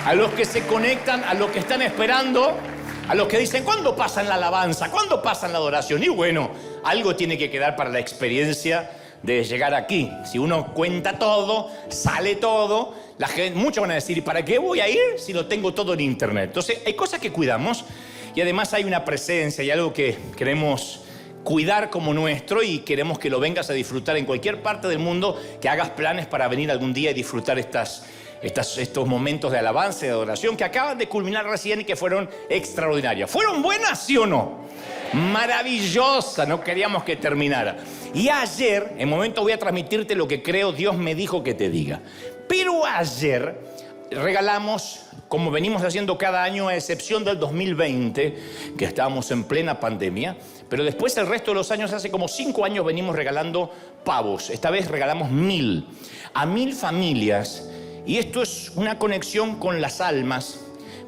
a los que se conectan, a los que están esperando, a los que dicen, ¿cuándo pasan la alabanza? ¿Cuándo pasan la adoración? Y bueno, algo tiene que quedar para la experiencia de llegar aquí. Si uno cuenta todo, sale todo, la gente, muchos van a decir, ¿y para qué voy a ir si lo tengo todo en internet? Entonces, hay cosas que cuidamos y además hay una presencia y algo que queremos cuidar como nuestro y queremos que lo vengas a disfrutar en cualquier parte del mundo, que hagas planes para venir algún día y disfrutar estos momentos de alabanza y de adoración que acaban de culminar recién y que fueron extraordinarias. ¿Fueron buenas, sí o no? Maravillosa, no queríamos que terminara. Y ayer, en momento voy a transmitirte lo que creo Dios me dijo que te diga. Pero ayer regalamos, como venimos haciendo cada año, a excepción del 2020, que estábamos en plena pandemia, pero después el resto de los años, hace como 5 años, venimos regalando pavos. Esta vez regalamos 1000 a 1000 familias. Y esto es una conexión con las almas,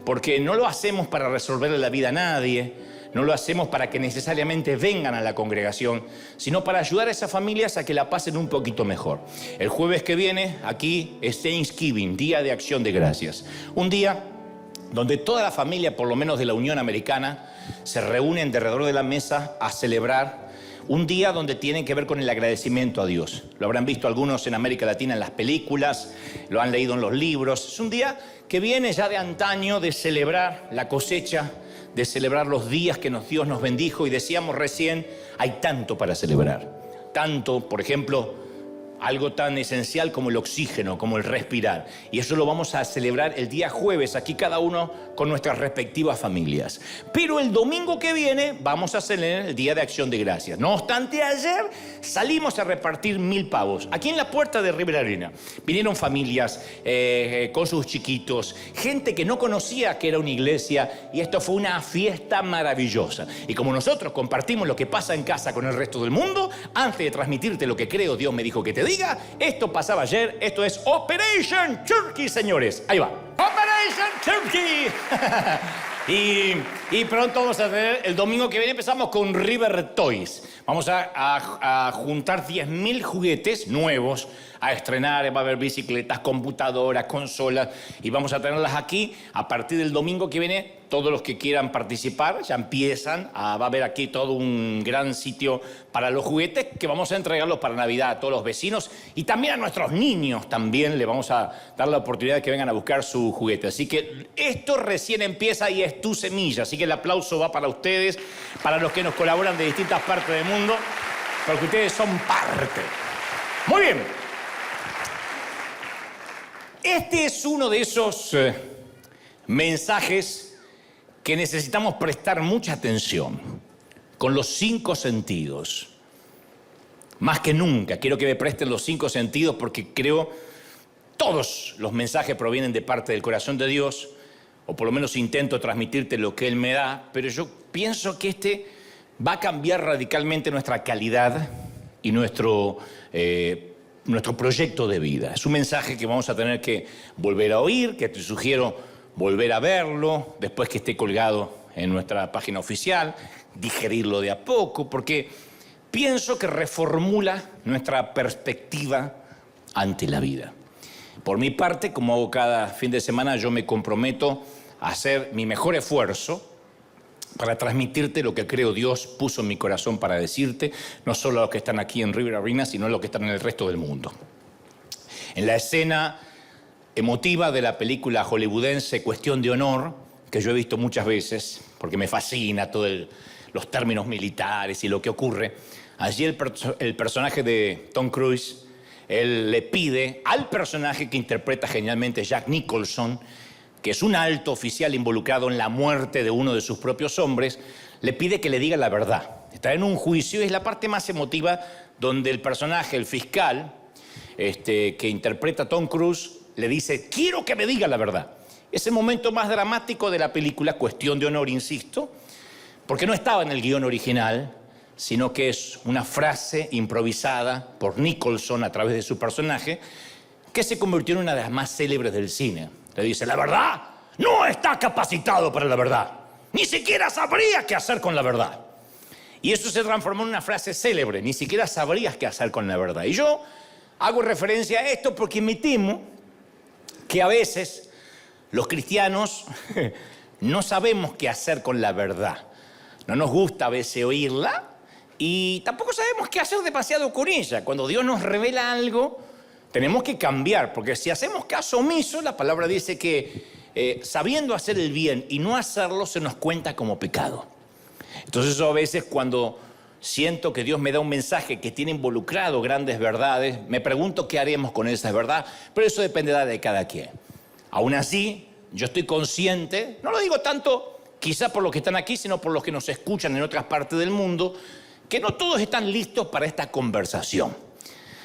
porque no lo hacemos para resolverle la vida a nadie, no lo hacemos para que necesariamente vengan a la congregación, sino para ayudar a esas familias a que la pasen un poquito mejor. El jueves que viene, aquí es Thanksgiving, Día de Acción de Gracias. Un día donde toda la familia, por lo menos de la Unión Americana, se reúnen alrededor de la mesa a celebrar. Un día donde tiene que ver con el agradecimiento a Dios. Lo habrán visto algunos en América Latina en las películas, lo han leído en los libros. Es un día que viene ya de antaño de celebrar la cosecha, de celebrar los días que Dios nos bendijo. Y decíamos recién, hay tanto para celebrar. Tanto, por ejemplo, algo tan esencial como el oxígeno, como el respirar. Y eso lo vamos a celebrar el día jueves, aquí cada uno con nuestras respectivas familias. Pero el domingo que viene vamos a celebrar el Día de Acción de Gracias. No obstante, ayer salimos a repartir 1000 pavos. Aquí en la puerta de River Arena vinieron familias con sus chiquitos, gente que no conocía que era una iglesia, y esto fue una fiesta maravillosa. Y como nosotros compartimos lo que pasa en casa con el resto del mundo, antes de transmitirte lo que creo Dios me dijo que te diga, esto pasaba ayer, esto es Operation Turkey, señores. Ahí va. Operation Turkey. Y pronto vamos a tener, el domingo que viene empezamos con River Toys. Vamos a juntar 10.000 juguetes nuevos a estrenar. Va a haber bicicletas, computadoras, consolas, y vamos a tenerlas aquí. A partir del domingo que viene, todos los que quieran participar ya empiezan. Va a haber aquí todo un gran sitio para los juguetes que vamos a entregarlos para Navidad a todos los vecinos y también a nuestros niños. También le vamos a dar la oportunidad de que vengan a buscar su juguete. Así que esto recién empieza y es tu semilla. Así que el aplauso va para ustedes, para los que nos colaboran de distintas partes del mundo, porque ustedes son parte. Muy bien. Este es uno de esos mensajes que necesitamos prestar mucha atención, con los 5 sentidos. Más que nunca, quiero que me presten los 5 sentidos porque creo todos los mensajes provienen de parte del corazón de Dios, o por lo menos intento transmitirte lo que Él me da, pero yo pienso que este va a cambiar radicalmente nuestra calidad y nuestro proyecto de vida. Es un mensaje que vamos a tener que volver a oír, que te sugiero volver a verlo después que esté colgado en nuestra página oficial, digerirlo de a poco, porque pienso que reformula nuestra perspectiva ante la vida. Por mi parte, como hago cada fin de semana, yo me comprometo a hacer mi mejor esfuerzo para transmitirte lo que creo Dios puso en mi corazón para decirte, no solo a los que están aquí en River Arena, sino a los que están en el resto del mundo. En la escena emotiva de la película hollywoodense Cuestión de Honor, que yo he visto muchas veces, porque me fascina todos los términos militares y lo que ocurre, allí el personaje de Tom Cruise, él le pide al personaje que interpreta genialmente Jack Nicholson, que es un alto oficial involucrado en la muerte de uno de sus propios hombres, le pide que le diga la verdad. Está en un juicio y es la parte más emotiva donde el personaje, el fiscal, que interpreta a Tom Cruise, le dice, quiero que me diga la verdad. Es el momento más dramático de la película, Cuestión de Honor, insisto, porque no estaba en el guión original, sino que es una frase improvisada por Nicholson a través de su personaje, que se convirtió en una de las más célebres del cine. Le dice, la verdad no está capacitado para la verdad. Ni siquiera sabría qué hacer con la verdad. Y eso se transformó en una frase célebre, ni siquiera sabrías qué hacer con la verdad. Y yo hago referencia a esto porque me temo que a veces los cristianos no sabemos qué hacer con la verdad. No nos gusta a veces oírla y tampoco sabemos qué hacer demasiado con ella. Cuando Dios nos revela algo, tenemos que cambiar, porque si hacemos caso omiso, la palabra dice que sabiendo hacer el bien y no hacerlo, se nos cuenta como pecado. Entonces yo a veces cuando siento que Dios me da un mensaje que tiene involucrado grandes verdades, me pregunto qué haremos con esa verdad, pero eso dependerá de cada quien. Aún así, yo estoy consciente, no lo digo tanto quizá por los que están aquí, sino por los que nos escuchan en otras partes del mundo, que no todos están listos para esta conversación.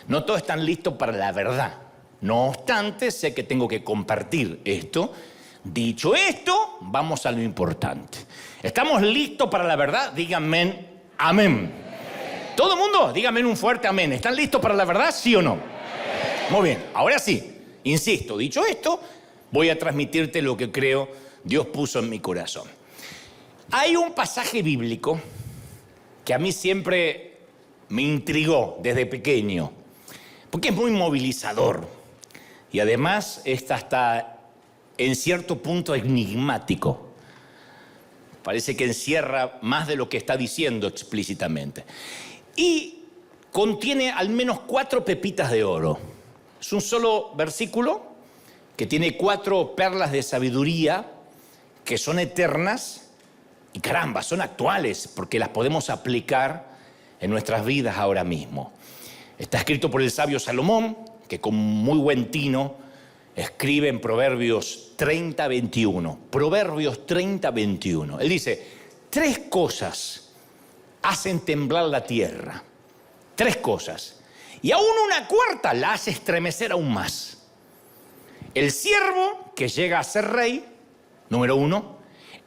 No todos están listos para la verdad. No obstante, sé que tengo que compartir esto. Dicho esto, vamos a lo importante. ¿Estamos listos para la verdad? Díganme amén. ¿Todo el mundo? Díganme un fuerte amén. ¿Están listos para la verdad, sí o no? Muy bien, ahora sí, insisto, dicho esto, voy a transmitirte lo que creo Dios puso en mi corazón. Hay un pasaje bíblico que a mí siempre me intrigó desde pequeño, porque es muy movilizador y además está hasta en cierto punto enigmático. Parece que encierra más de lo que está diciendo explícitamente. Y contiene al menos 4 pepitas de oro. Es un solo versículo que tiene 4 perlas de sabiduría que son eternas y caramba, son actuales porque las podemos aplicar en nuestras vidas ahora mismo. Está escrito por el sabio Salomón, que con muy buen tino escribe en Proverbios 30:21. Proverbios 30:21. Él dice, 3 cosas hacen temblar la tierra. 3 cosas. Y aún una cuarta la hace estremecer aún más. El siervo que llega a ser rey, número 1.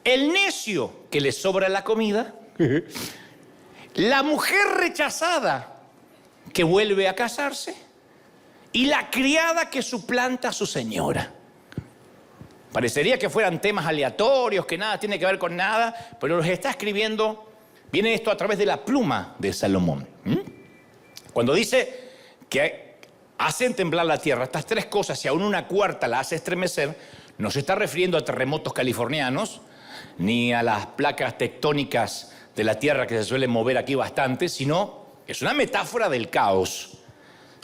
El necio que le sobra la comida. La mujer rechazada que vuelve a casarse. Y la criada que suplanta a su señora. Parecería que fueran temas aleatorios, que nada tiene que ver con nada, pero los está escribiendo, viene esto a través de la pluma de Salomón. Cuando dice que hacen temblar la tierra, estas 3 cosas, y aún una cuarta la hace estremecer, no se está refiriendo a terremotos californianos, ni a las placas tectónicas de la tierra que se suelen mover aquí bastante, sino es una metáfora del caos.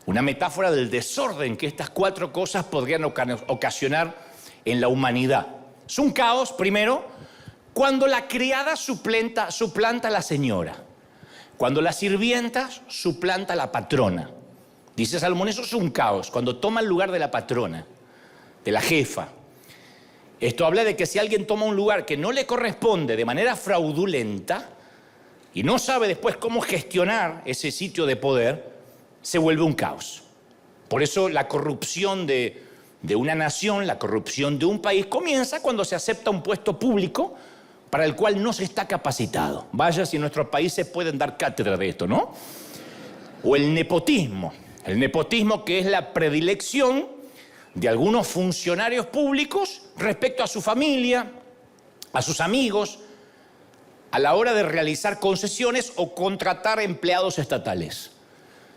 Una metáfora del desorden que estas 4 cosas podrían ocasionar en la humanidad. Es un caos, primero, cuando la criada suplanta a la señora. Cuando la sirvienta suplanta a la patrona. Dice Salomón, eso es un caos, cuando toma el lugar de la patrona, de la jefa. Esto habla de que si alguien toma un lugar que no le corresponde de manera fraudulenta y no sabe después cómo gestionar ese sitio de poder, se vuelve un caos. Por eso la corrupción de una nación, la corrupción de un país comienza cuando se acepta un puesto público para el cual no se está capacitado. Vaya si en nuestros países pueden dar cátedra de esto, ¿no? O el nepotismo. El nepotismo que es la predilección de algunos funcionarios públicos respecto a su familia, a sus amigos, a la hora de realizar concesiones o contratar empleados estatales.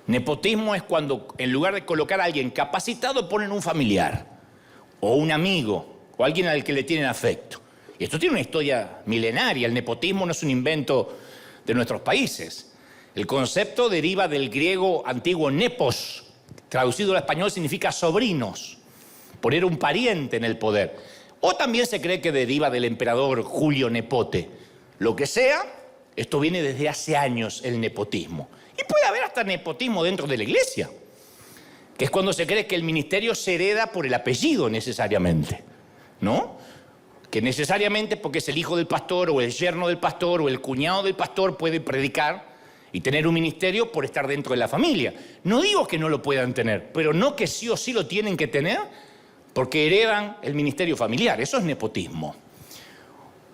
Nepotismo es cuando en lugar de colocar a alguien capacitado ponen un familiar o un amigo o alguien al que le tienen afecto. Y esto tiene una historia milenaria. El nepotismo no es un invento de nuestros países. El concepto deriva del griego antiguo nepos, traducido al español significa sobrinos, poner un pariente en el poder. O también se cree que deriva del emperador Julio Nepote. Lo que sea, esto viene desde hace años, el nepotismo. Y puede haber hasta nepotismo dentro de la iglesia, que es cuando se cree que el ministerio se hereda por el apellido necesariamente, ¿no? Que necesariamente porque es el hijo del pastor o el yerno del pastor o el cuñado del pastor puede predicar y tener un ministerio por estar dentro de la familia. No digo que no lo puedan tener, pero no que sí o sí lo tienen que tener porque heredan el ministerio familiar. Eso es nepotismo.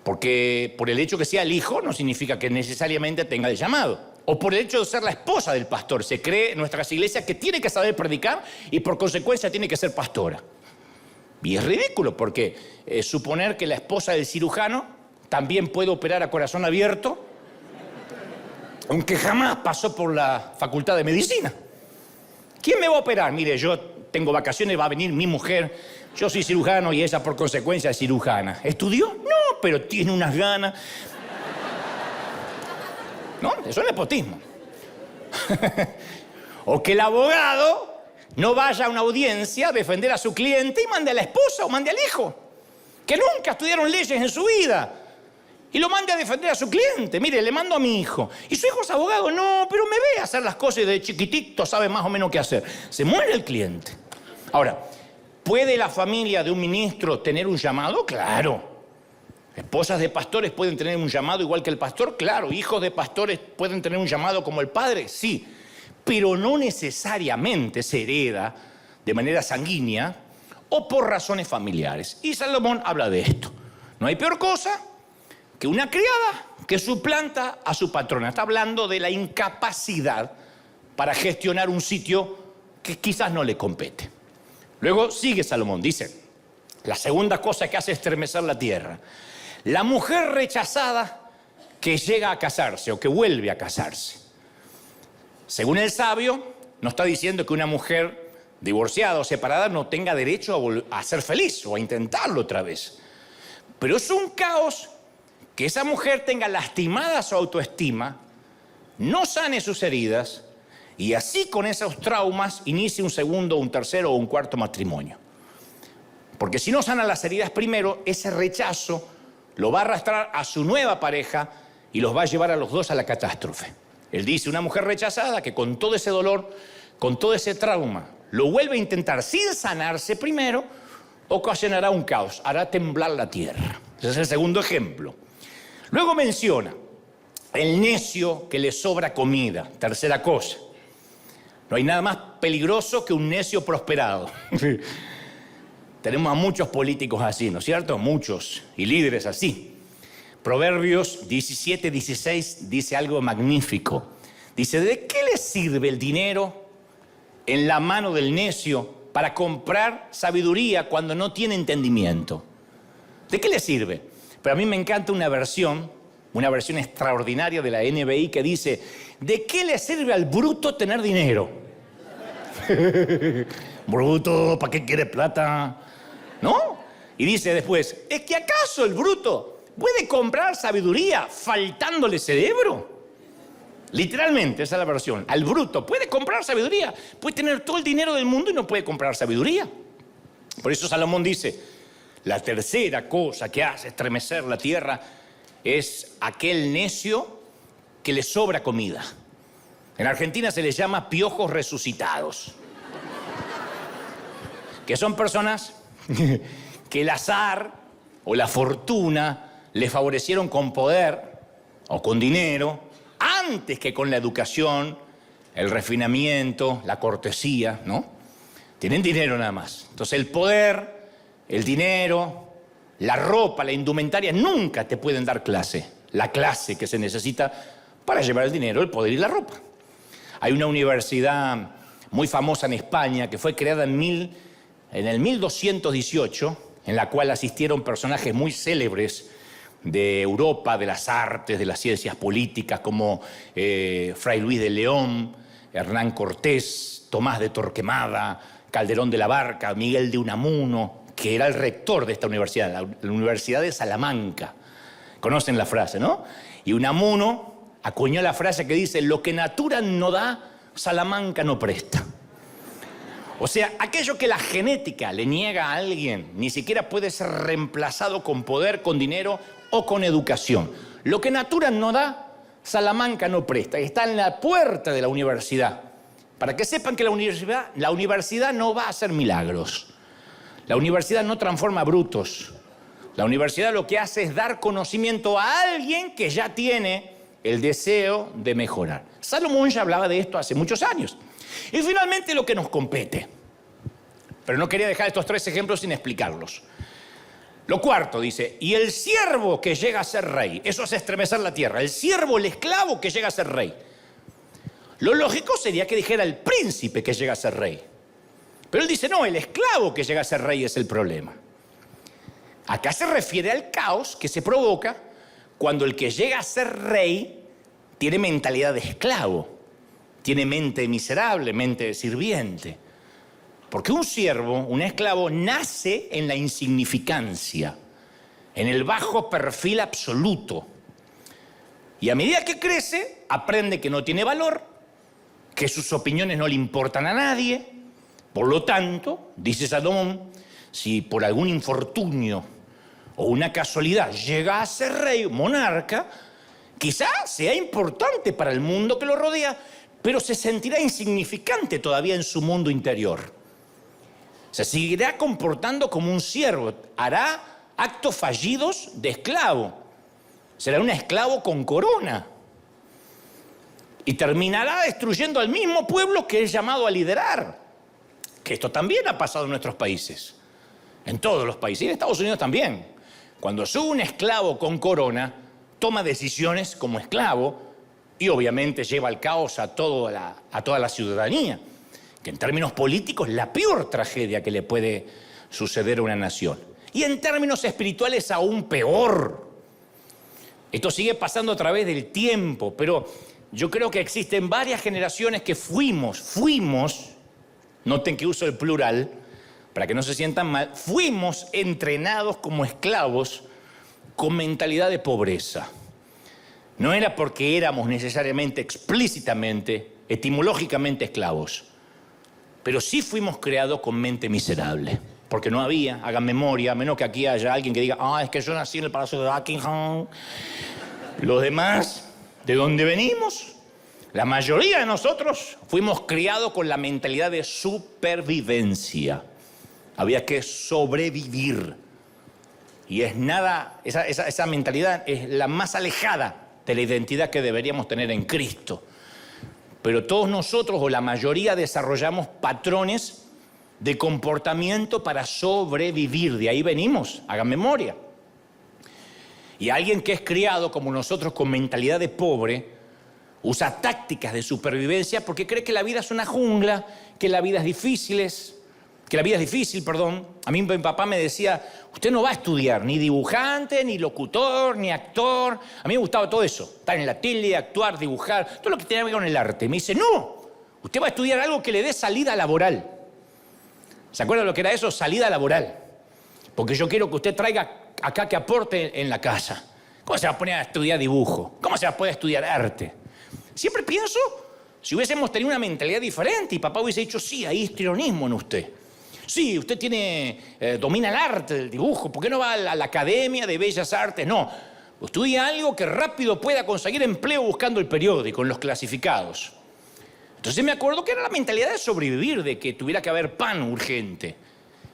Porque por el hecho que sea el hijo no significa que necesariamente tenga el llamado. O por el hecho de ser la esposa del pastor. Se cree en nuestras iglesias que tiene que saber predicar y por consecuencia tiene que ser pastora. Y es ridículo porque suponer que la esposa del cirujano también puede operar a corazón abierto, aunque jamás pasó por la facultad de medicina. ¿Quién me va a operar? Mire, yo tengo vacaciones, va a venir mi mujer. Yo soy cirujano y ella por consecuencia es cirujana. ¿Estudió? No, pero tiene unas ganas. ¿No? Eso es nepotismo. O que el abogado no vaya a una audiencia a defender a su cliente y mande a la esposa o mande al hijo, que nunca estudiaron leyes en su vida, y lo mande a defender a su cliente. Mire, le mando a mi hijo. ¿Y su hijo es abogado? No, pero me ve hacer las cosas y de chiquitito sabe más o menos qué hacer. Se muere el cliente. Ahora, ¿puede la familia de un ministro tener un llamado? Claro. Esposas de pastores pueden tener un llamado igual que el pastor, claro. Hijos de pastores pueden tener un llamado como el padre, sí. Pero no necesariamente se hereda de manera sanguínea o por razones familiares. Y Salomón habla de esto. No hay peor cosa que una criada que suplanta a su patrona. Está hablando de la incapacidad para gestionar un sitio que quizás no le compete. Luego sigue Salomón, dice, la segunda cosa que hace estremecer la tierra. La mujer rechazada que llega a casarse o que vuelve a casarse. Según el sabio, no está diciendo que una mujer divorciada o separada no tenga derecho a ser feliz o a intentarlo otra vez. Pero es un caos que esa mujer tenga lastimada su autoestima, no sane sus heridas y así con esos traumas inicie un segundo, un tercero o un cuarto matrimonio. Porque si no sana las heridas primero, ese rechazo lo va a arrastrar a su nueva pareja y los va a llevar a los dos a la catástrofe. Él dice, una mujer rechazada que con todo ese dolor, con todo ese trauma, lo vuelve a intentar sin sanarse primero, ocasionará un caos, hará temblar la tierra. Ese es el segundo ejemplo. Luego menciona el necio que le sobra comida. Tercera cosa. No hay nada más peligroso que un necio prosperado. Tenemos a muchos políticos así, ¿no es cierto? Muchos, y líderes así. Proverbios 17:16 dice algo magnífico. Dice, ¿de qué le sirve el dinero en la mano del necio para comprar sabiduría cuando no tiene entendimiento? ¿De qué le sirve? Pero a mí me encanta una versión extraordinaria de la NBI que dice, ¿de qué le sirve al bruto tener dinero? Bruto, ¿para qué quiere plata? ¿No? Y dice después, ¿es que acaso el bruto puede comprar sabiduría faltándole cerebro? Literalmente, esa es la versión. Al bruto puede comprar sabiduría. Puede tener todo el dinero del mundo y no puede comprar sabiduría. Por eso Salomón dice, la tercera cosa que hace estremecer la tierra es aquel necio que le sobra comida. En Argentina se les llama piojos resucitados. Que son personas que el azar o la fortuna le favorecieron con poder o con dinero antes que con la educación, el refinamiento, la cortesía, ¿no? Tienen dinero nada más. Entonces el poder, el dinero, la ropa, la indumentaria nunca te pueden dar la clase que se necesita para llevar el dinero, el poder y la ropa. Hay una universidad muy famosa en España que fue creada en el 1218, en la cual asistieron personajes muy célebres de Europa, de las artes, de las ciencias políticas, como Fray Luis de León, Hernán Cortés, Tomás de Torquemada, Calderón de la Barca, Miguel de Unamuno, que era el rector de esta universidad, la Universidad de Salamanca. Conocen la frase, ¿no? Y Unamuno acuñó la frase que dice, lo que natura no da, Salamanca no presta. O sea, aquello que la genética le niega a alguien, ni siquiera puede ser reemplazado con poder, con dinero o con educación. Lo que natura no da, Salamanca no presta. Está en la puerta de la universidad. Para que sepan que la universidad no va a hacer milagros. La universidad no transforma brutos. La universidad lo que hace es dar conocimiento a alguien que ya tiene el deseo de mejorar. Salomón ya hablaba de esto hace muchos años. Y finalmente lo que nos compete. Pero no quería dejar estos tres ejemplos sin explicarlos. Lo cuarto dice, y el siervo que llega a ser rey, eso hace estremecer la tierra, el siervo, el esclavo que llega a ser rey. Lo lógico sería que dijera el príncipe que llega a ser rey. Pero él dice, no, el esclavo que llega a ser rey es el problema. Acá se refiere al caos que se provoca cuando el que llega a ser rey tiene mentalidad de esclavo, tiene mente miserable, mente de sirviente. Porque un siervo, un esclavo, nace en la insignificancia, en el bajo perfil absoluto. Y a medida que crece, aprende que no tiene valor, que sus opiniones no le importan a nadie. Por lo tanto, dice Salomón, si por algún infortunio o una casualidad llega a ser rey, monarca, quizás sea importante para el mundo que lo rodea, pero se sentirá insignificante todavía en su mundo interior. Se seguirá comportando como un siervo, hará actos fallidos de esclavo. Será un esclavo con corona. Y terminará destruyendo al mismo pueblo que es llamado a liderar. Que esto también ha pasado en nuestros países. En todos los países. Y en Estados Unidos también. Cuando sube un esclavo con corona, toma decisiones como esclavo y obviamente lleva al caos a toda la ciudadanía. Que en términos políticos es la peor tragedia que le puede suceder a una nación. Y en términos espirituales aún peor. Esto sigue pasando a través del tiempo, pero yo creo que existen varias generaciones que fuimos, noten que uso el plural, para que no se sientan mal, fuimos entrenados como esclavos con mentalidad de pobreza. No era porque éramos necesariamente, explícitamente, etimológicamente esclavos, pero sí fuimos creados con mente miserable. Porque no había, hagan memoria, a menos que aquí haya alguien que diga, es que yo nací en el Palacio de Buckingham. Los demás, ¿de dónde venimos? La mayoría de nosotros fuimos criados con la mentalidad de supervivencia. Había que sobrevivir. Y esa mentalidad es la más alejada de la identidad que deberíamos tener en Cristo. Pero todos nosotros, o la mayoría, desarrollamos patrones de comportamiento para sobrevivir. De ahí venimos, hagan memoria. Y alguien que es criado como nosotros con mentalidad de pobre, usa tácticas de supervivencia porque cree que la vida es una jungla, que la vida es difícil, A mí mi papá me decía, usted no va a estudiar ni dibujante, ni locutor, ni actor. A mí me gustaba todo eso, estar en la tele, actuar, dibujar, todo lo que tenía que ver con el arte. Me dice, no, usted va a estudiar algo que le dé salida laboral. ¿Se acuerdan lo que era eso? Salida laboral. Porque yo quiero que usted traiga acá que aporte en la casa. ¿Cómo se va a poner a estudiar dibujo? ¿Cómo se va a poder estudiar arte? Siempre pienso, si hubiésemos tenido una mentalidad diferente y papá hubiese dicho, sí, hay histrionismo en usted. Sí, usted domina el arte del dibujo. ¿Por qué no va a la Academia de Bellas Artes? No, estudia algo que rápido pueda conseguir empleo buscando el periódico, en los clasificados. Entonces me acuerdo que era la mentalidad de sobrevivir, de que tuviera que haber pan urgente.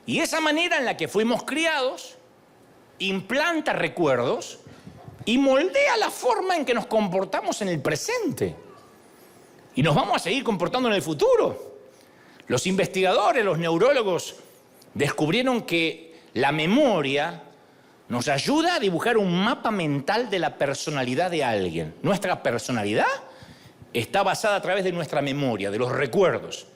Y esa manera en la que fuimos criados implanta recuerdos y moldea la forma en que nos comportamos en el presente. Y nos vamos a seguir comportando en el futuro. Los investigadores, los neurólogos, descubrieron que la memoria nos ayuda a dibujar un mapa mental de la personalidad de alguien. Nuestra personalidad está basada a través de nuestra memoria, de los recuerdos.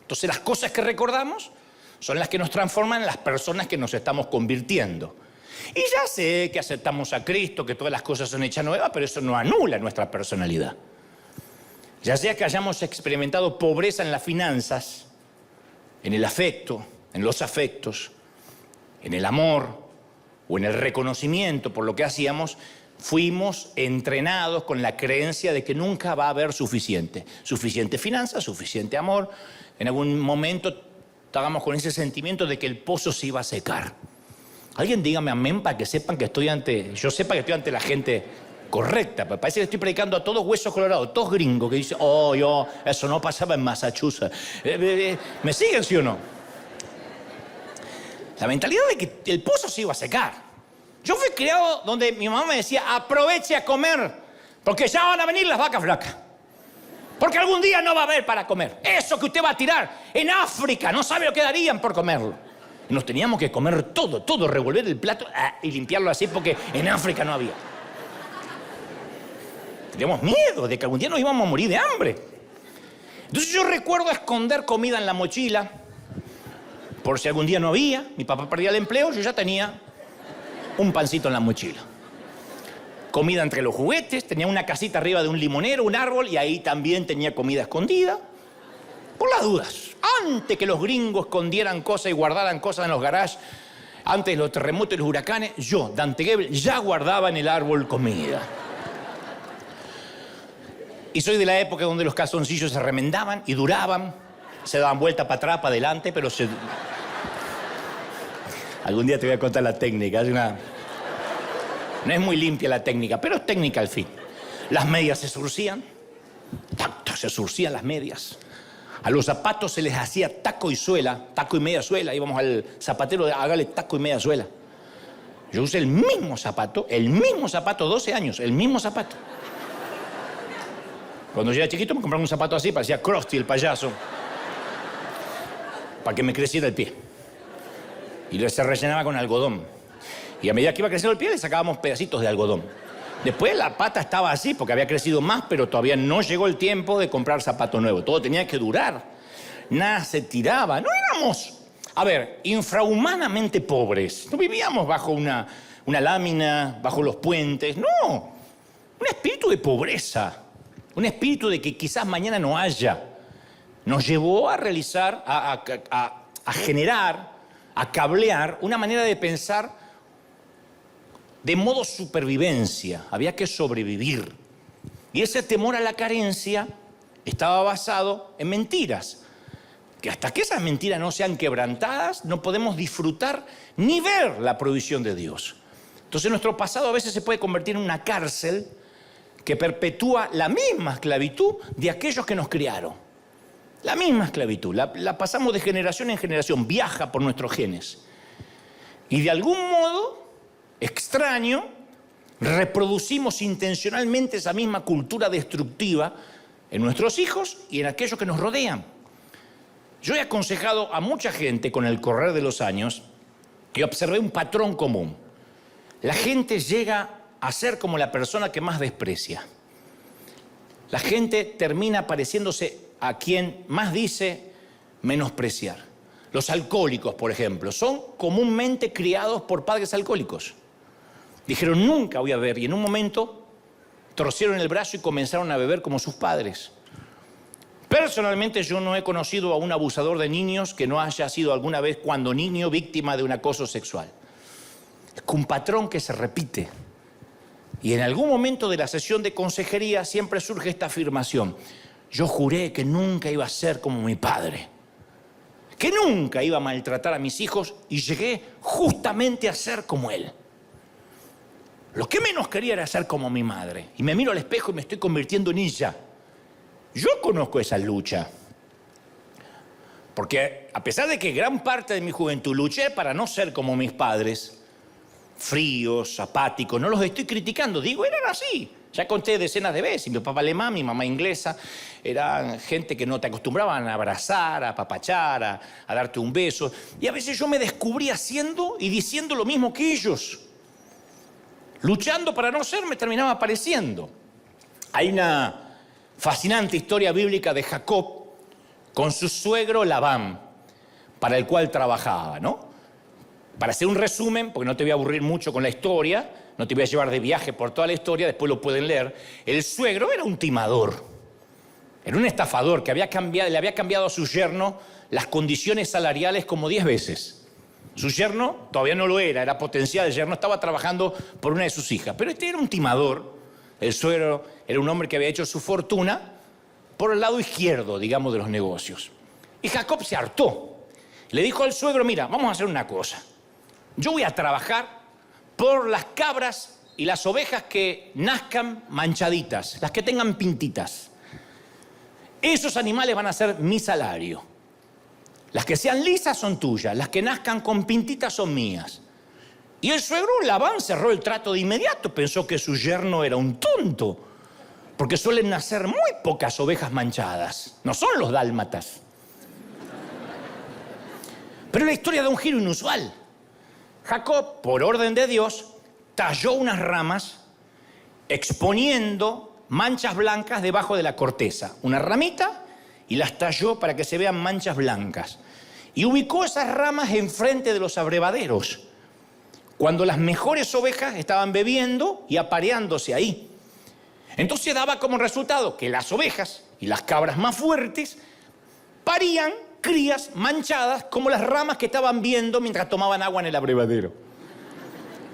Entonces las cosas que recordamos son las que nos transforman en las personas que nos estamos convirtiendo. Y ya sé que aceptamos a Cristo, que todas las cosas son hechas nuevas, pero eso no anula nuestra personalidad. Ya sea que hayamos experimentado pobreza en las finanzas, en el afecto, en los afectos, en el amor o en el reconocimiento por lo que hacíamos, fuimos entrenados con la creencia de que nunca va a haber suficiente finanzas, suficiente amor. En algún momento estábamos con ese sentimiento de que el pozo se iba a secar. Alguien dígame amén para que sepan que yo sepa que estoy ante la gente correcta. Parece que estoy predicando a todos huesos colorados, todos gringos que dicen, eso no pasaba en Massachusetts. ¿Me siguen, sí o no? La mentalidad de que el pozo se iba a secar. Yo fui criado donde mi mamá me decía, aproveche a comer, porque ya van a venir las vacas flacas. Porque algún día no va a haber para comer. Eso que usted va a tirar en África, no sabe lo que darían por comerlo. Y nos teníamos que comer todo, revolver el plato y limpiarlo así porque en África no había. Teníamos miedo de que algún día nos íbamos a morir de hambre. Entonces yo recuerdo esconder comida en la mochila, por si algún día no había, mi papá perdía el empleo, yo ya tenía un pancito en la mochila. Comida entre los juguetes, tenía una casita arriba de un limonero, un árbol, y ahí también tenía comida escondida. por las dudas. Antes que los gringos escondieran cosas y guardaran cosas en los garages, antes de los terremotos y los huracanes, yo, Dante Gebel, ya guardaba en el árbol comida. Y soy de la época donde los calzoncillos se remendaban y duraban, se daban vuelta para atrás, para adelante, pero se... Algún día te voy a contar la técnica. No es muy limpia la técnica, pero es técnica al fin. Las medias se surcían, se surcían las medias. A los zapatos se les hacía taco y suela, taco y media suela. Íbamos al zapatero, hágale taco y media suela. Yo usé el mismo zapato, 12 años, el mismo zapato. Cuando yo era chiquito me compraron un zapato así, parecía Krusty el payaso, para que me creciera el pie. Y se rellenaba con algodón. Y a medida que iba creciendo el pie le sacábamos pedacitos de algodón. Después la pata estaba así porque había crecido más, pero todavía no llegó el tiempo de comprar zapato nuevo. Todo tenía que durar. Nada se tiraba. No éramos, infrahumanamente pobres. No vivíamos bajo una lámina, bajo los puentes. No. Un espíritu de pobreza. Un espíritu de que quizás mañana no haya. Nos llevó a realizar, a generar, a cablear una manera de pensar de modo supervivencia. Había que sobrevivir. Y ese temor a la carencia estaba basado en mentiras. Que hasta que esas mentiras no sean quebrantadas, no podemos disfrutar ni ver la provisión de Dios. Entonces nuestro pasado a veces se puede convertir en una cárcel que perpetúa la misma esclavitud de aquellos que nos criaron. La misma esclavitud. La pasamos de generación en generación. Viaja por nuestros genes. Y de algún modo extraño, reproducimos intencionalmente esa misma cultura destructiva en nuestros hijos y en aquellos que nos rodean. Yo he aconsejado a mucha gente con el correr de los años y observé un patrón común. La gente llega a ser como la persona que más desprecia. La gente termina pareciéndose a quien más dice menospreciar. Los alcohólicos, por ejemplo, son comúnmente criados por padres alcohólicos. Dijeron, nunca voy a beber, y en un momento torcieron el brazo y comenzaron a beber como sus padres. Personalmente yo no he conocido a un abusador de niños que no haya sido alguna vez cuando niño víctima de un acoso sexual. Es un patrón que se repite. Y en algún momento de la sesión de consejería siempre surge esta afirmación. Yo juré que nunca iba a ser como mi padre, que nunca iba a maltratar a mis hijos y llegué justamente a ser como él. Lo que menos quería era ser como mi madre. Y me miro al espejo y me estoy convirtiendo en ella. Yo conozco esa lucha. Porque a pesar de que gran parte de mi juventud luché para no ser como mis padres, fríos, apáticos, no los estoy criticando, digo, eran así. Ya conté decenas de veces, mi papá alemán, mi mamá inglesa, eran gente que no te acostumbraban a abrazar, a apapachar, a darte un beso. Y a veces yo me descubrí haciendo y diciendo lo mismo que ellos. Luchando para no ser, me terminaba pareciendo. Hay una fascinante historia bíblica de Jacob con su suegro Labán, para el cual trabajaba, ¿no? Para hacer un resumen, porque no te voy a aburrir mucho con la historia, no te voy a llevar de viaje por toda la historia, después lo pueden leer. El suegro era un timador, era un estafador que le había cambiado a su yerno las condiciones salariales como 10 veces. Su yerno todavía no lo era potencial, el yerno estaba trabajando por una de sus hijas. Pero este era un timador, el suegro era un hombre que había hecho su fortuna por el lado izquierdo, digamos, de los negocios. Y Jacob se hartó. Le dijo al suegro, mira, vamos a hacer una cosa. Yo voy a trabajar por las cabras y las ovejas que nazcan manchaditas, las que tengan pintitas. Esos animales van a ser mi salario. Las que sean lisas son tuyas, las que nazcan con pintitas son mías. Y el suegro Labán cerró el trato de inmediato, pensó que su yerno era un tonto, porque suelen nacer muy pocas ovejas manchadas, no son los dálmatas. Pero la historia da un giro inusual. Jacob, por orden de Dios, talló unas ramas exponiendo manchas blancas debajo de la corteza. Una ramita y las talló para que se vean manchas blancas. Y ubicó esas ramas enfrente de los abrevaderos, cuando las mejores ovejas estaban bebiendo y apareándose ahí. Entonces daba como resultado que las ovejas y las cabras más fuertes parían crías manchadas como las ramas que estaban viendo mientras tomaban agua en el abrevadero.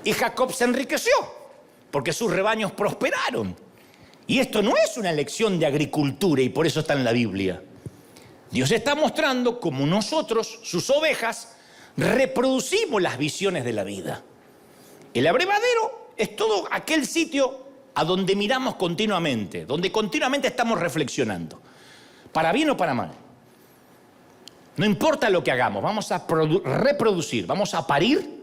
Y Jacob se enriqueció, porque sus rebaños prosperaron. Y esto no es una lección de agricultura, y por eso está en la Biblia. Dios está mostrando cómo nosotros, sus ovejas, reproducimos las visiones de la vida. El abrevadero es todo aquel sitio a donde miramos continuamente, donde continuamente estamos reflexionando, para bien o para mal. No importa lo que hagamos, vamos a reproducir, vamos a parir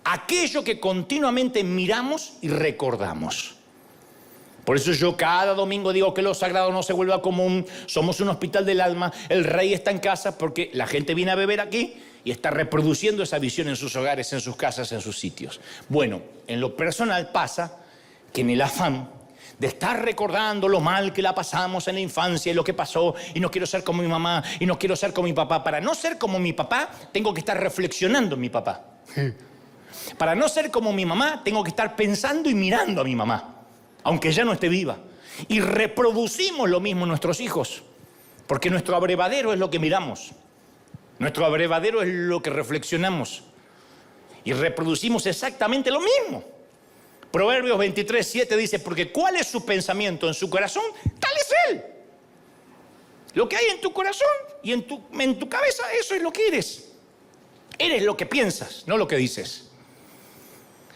aquello que continuamente miramos y recordamos. Por eso yo cada domingo digo que lo sagrado no se vuelva común, somos un hospital del alma, el rey está en casa, porque la gente viene a beber aquí y está reproduciendo esa visión en sus hogares, en sus casas, en sus sitios. Bueno, en lo personal pasa que en el afán de estar recordando lo mal que la pasamos en la infancia y lo que pasó, y no quiero ser como mi mamá, y no quiero ser como mi papá. Para no ser como mi papá, tengo que estar reflexionando en mi papá. Para no ser como mi mamá, tengo que estar pensando y mirando a mi mamá, aunque ya no esté viva. Y reproducimos lo mismo en nuestros hijos, porque nuestro abrevadero es lo que miramos. Nuestro abrevadero es lo que reflexionamos. Y reproducimos exactamente lo mismo. Proverbios 23:7 dice, porque ¿cuál es su pensamiento en su corazón? Tal es él. Lo que hay en tu corazón y en tu cabeza, eso es lo que eres. Eres lo que piensas, no lo que dices.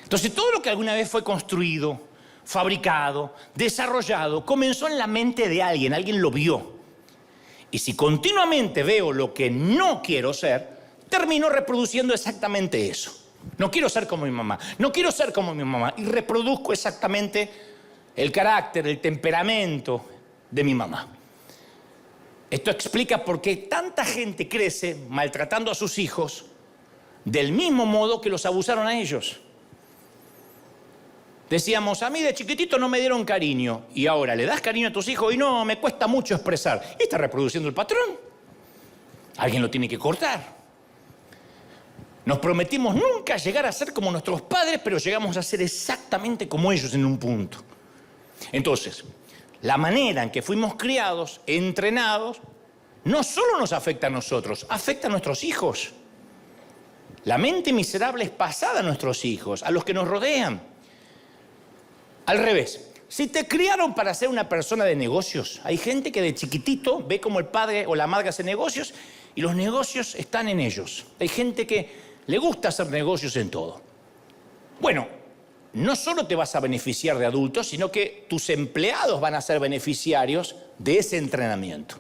Entonces, todo lo que alguna vez fue construido, fabricado, desarrollado, comenzó en la mente de alguien, alguien lo vio. Y si continuamente veo lo que no quiero ser, termino reproduciendo exactamente eso. No quiero ser como mi mamá, no quiero ser como mi mamá. Y reproduzco exactamente el carácter, el temperamento de mi mamá. Esto explica por qué tanta gente crece maltratando a sus hijos del mismo modo que los abusaron a ellos. Decíamos, a mí de chiquitito no me dieron cariño, y ahora le das cariño a tus hijos y no, me cuesta mucho expresar. Y está reproduciendo el patrón. Alguien lo tiene que cortar. Nos prometimos nunca llegar a ser como nuestros padres, pero llegamos a ser exactamente como ellos en un punto. Entonces, la manera en que fuimos criados, entrenados, no solo nos afecta a nosotros, afecta a nuestros hijos. La mente miserable es pasada a nuestros hijos, a los que nos rodean. Al revés, si te criaron para ser una persona de negocios, hay gente que de chiquitito ve como el padre o la madre hace negocios y los negocios están en ellos. Hay gente que le gusta hacer negocios en todo. Bueno, no solo te vas a beneficiar de adultos, sino que tus empleados van a ser beneficiarios de ese entrenamiento.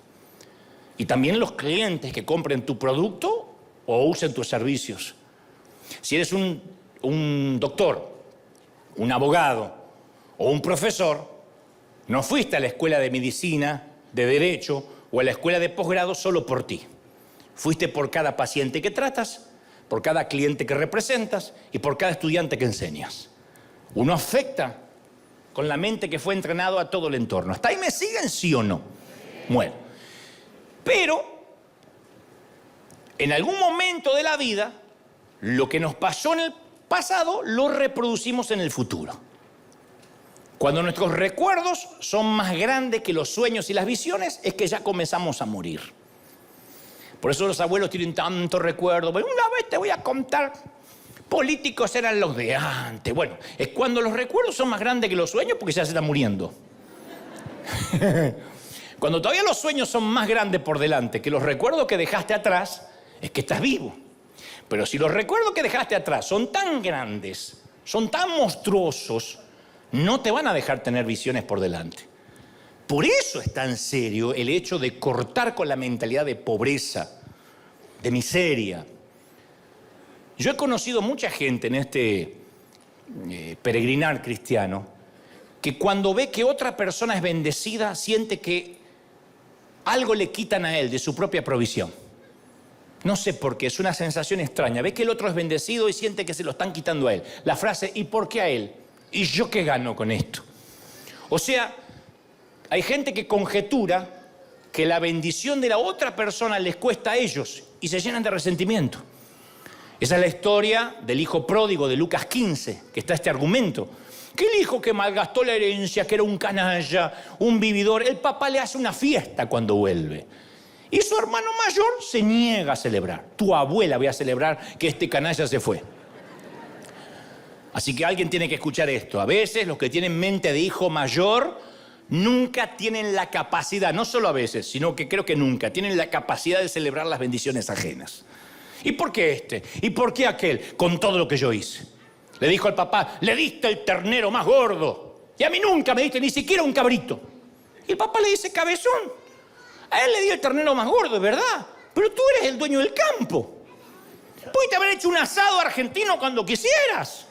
Y también los clientes que compren tu producto o usen tus servicios. Si eres un doctor, un abogado o un profesor, no fuiste a la escuela de medicina, de derecho o a la escuela de posgrado solo por ti. Fuiste por cada paciente que tratas, por cada cliente que representas y por cada estudiante que enseñas. Uno afecta con la mente que fue entrenado a todo el entorno. ¿Hasta ahí me siguen, sí o no? Bueno, pero en algún momento de la vida, lo que nos pasó en el pasado lo reproducimos en el futuro. Cuando nuestros recuerdos son más grandes que los sueños y las visiones, es que ya comenzamos a morir. Por eso los abuelos tienen tanto recuerdo. Bueno, una vez te voy a contar, políticos eran los de antes. Bueno, es cuando los recuerdos son más grandes que los sueños porque ya se están muriendo. Cuando todavía los sueños son más grandes por delante que los recuerdos que dejaste atrás, es que estás vivo. Pero si los recuerdos que dejaste atrás son tan grandes, son tan monstruosos, no te van a dejar tener visiones por delante. Por eso es tan serio el hecho de cortar con la mentalidad de pobreza, de miseria. Yo he conocido mucha gente en este peregrinar cristiano que cuando ve que otra persona es bendecida, siente que algo le quitan a él de su propia provisión. No sé por qué, es una sensación extraña. Ve que el otro es bendecido y siente que se lo están quitando a él. La frase, ¿y por qué a él? ¿Y yo qué gano con esto? O sea, hay gente que conjetura que la bendición de la otra persona les cuesta a ellos y se llenan de resentimiento. Esa es la historia del hijo pródigo de Lucas 15, que está este argumento. Que el hijo que malgastó la herencia, que era un canalla, un vividor, el papá le hace una fiesta cuando vuelve. Y su hermano mayor se niega a celebrar. Tu abuela voy a celebrar que este canalla se fue. Así que alguien tiene que escuchar esto. A veces los que tienen mente de hijo mayor nunca tienen la capacidad, no solo a veces, sino que creo que nunca, tienen la capacidad de celebrar las bendiciones ajenas. ¿Y por qué este? ¿Y por qué aquel? Con todo lo que yo hice. Le dijo al papá, le diste el ternero más gordo. Y a mí nunca me diste ni siquiera un cabrito. Y el papá le dice, cabezón, a él le dio el ternero más gordo, ¿verdad? Pero tú eres el dueño del campo. Pudiste haber hecho un asado argentino cuando quisieras.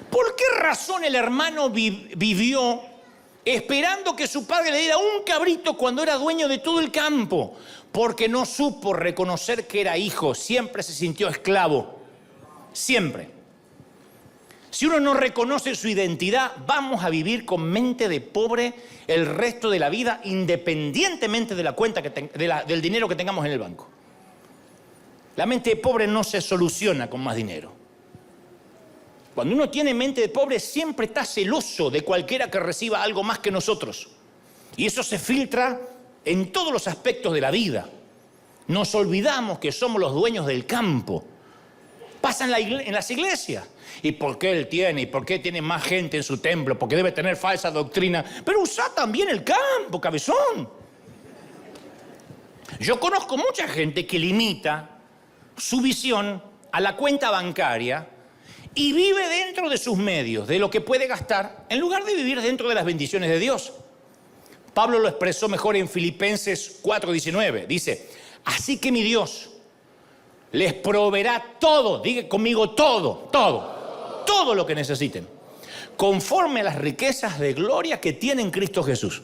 ¿Por qué razón el hermano vivió esperando que su padre le diera un cabrito cuando era dueño de todo el campo? Porque no supo reconocer que era hijo, siempre se sintió esclavo. Siempre. Si uno no reconoce su identidad, vamos a vivir con mente de pobre el resto de la vida, independientemente de la cuenta del dinero que tengamos en el banco. La mente de pobre no se soluciona con más dinero. Cuando uno tiene mente de pobre, siempre está celoso de cualquiera que reciba algo más que nosotros. Y eso se filtra en todos los aspectos de la vida. Nos olvidamos que somos los dueños del campo. Pasa en las iglesias. ¿Y por qué él tiene? ¿Y por qué tiene más gente en su templo? Porque debe tener falsa doctrina. Pero usa también el campo, cabezón. Yo conozco mucha gente que limita su visión a la cuenta bancaria y vive dentro de sus medios, de lo que puede gastar, en lugar de vivir dentro de las bendiciones de Dios. Pablo lo expresó mejor en Filipenses 4:19. Dice, así que mi Dios les proveerá todo, diga conmigo todo lo que necesiten, conforme a las riquezas de gloria que tiene en Cristo Jesús.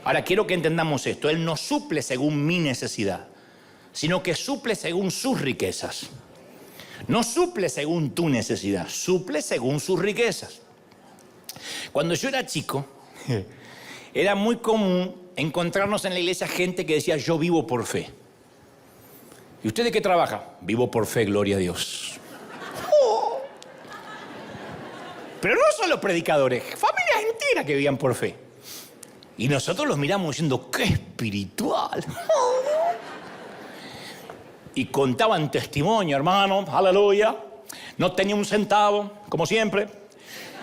Ahora quiero que entendamos esto, Él no suple según mi necesidad, sino que suple según sus riquezas. No suple según tu necesidad, suple según sus riquezas. Cuando yo era chico, era muy común encontrarnos en la iglesia gente que decía, yo vivo por fe. ¿Y usted de qué trabaja? Vivo por fe, gloria a Dios. Oh. Pero no solo predicadores, familias enteras que vivían por fe. Y nosotros los miramos diciendo, ¡qué espiritual! Oh. Y contaban testimonio, hermano, aleluya. No tenía un centavo, como siempre.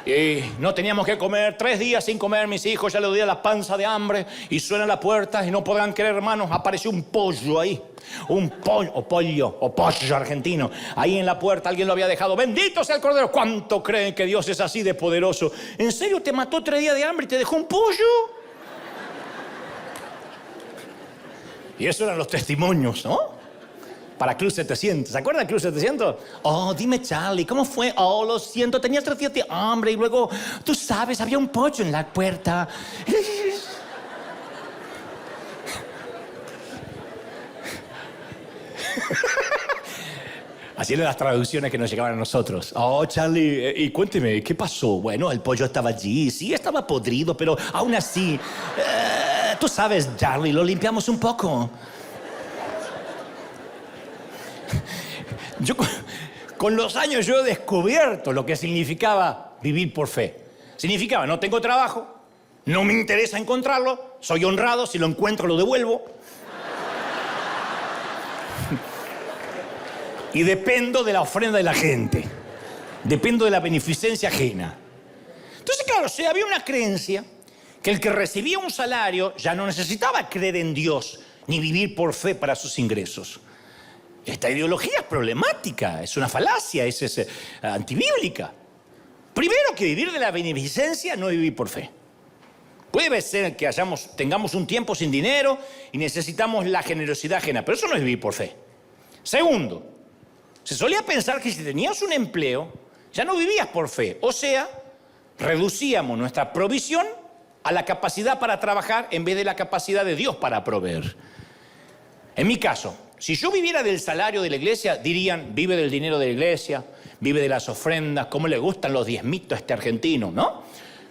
Y no teníamos que comer, 3 días sin comer, mis hijos ya les dolía la panza de hambre. Y suena la puerta y no podrán creer, hermanos, apareció un pollo ahí. Un pollo, o pollo argentino. Ahí en la puerta alguien lo había dejado. Bendito sea el Cordero. ¿Cuánto creen que Dios es así de poderoso? ¿En serio te mató 3 días de hambre y te dejó un pollo? Y esos eran los testimonios, ¿no? Para Cruz 700. ¿Se acuerdan de Cruz 700? Oh, dime, Charlie, ¿cómo fue? Oh, lo siento, tenías 3 días de hambre y luego, tú sabes, había un pollo en la puerta. Así eran las traducciones que nos llegaban a nosotros. Oh, Charlie, y cuénteme, ¿qué pasó? Bueno, el pollo estaba allí, sí, estaba podrido, pero aún así, tú sabes, Charlie, lo limpiamos un poco. Yo, con los años yo he descubierto lo que significaba vivir por fe. Significaba, no tengo trabajo, no me interesa encontrarlo, soy honrado, si lo encuentro lo devuelvo. Y dependo de la ofrenda de la gente. Dependo de la beneficencia ajena. Entonces, claro, había una creencia que el que recibía un salario ya no necesitaba creer en Dios ni vivir por fe para sus ingresos. Esta ideología es problemática, es una falacia, es antibíblica. Primero, que vivir de la beneficencia no es vivir por fe. Puede ser que tengamos un tiempo sin dinero y necesitamos la generosidad ajena, pero eso no es vivir por fe. Segundo, se solía pensar que si tenías un empleo, ya no vivías por fe. O sea, reducíamos nuestra provisión a la capacidad para trabajar en vez de la capacidad de Dios para proveer. En mi caso, si yo viviera del salario de la iglesia, dirían, vive del dinero de la iglesia, vive de las ofrendas, cómo le gustan los diezmitos a este argentino, ¿no?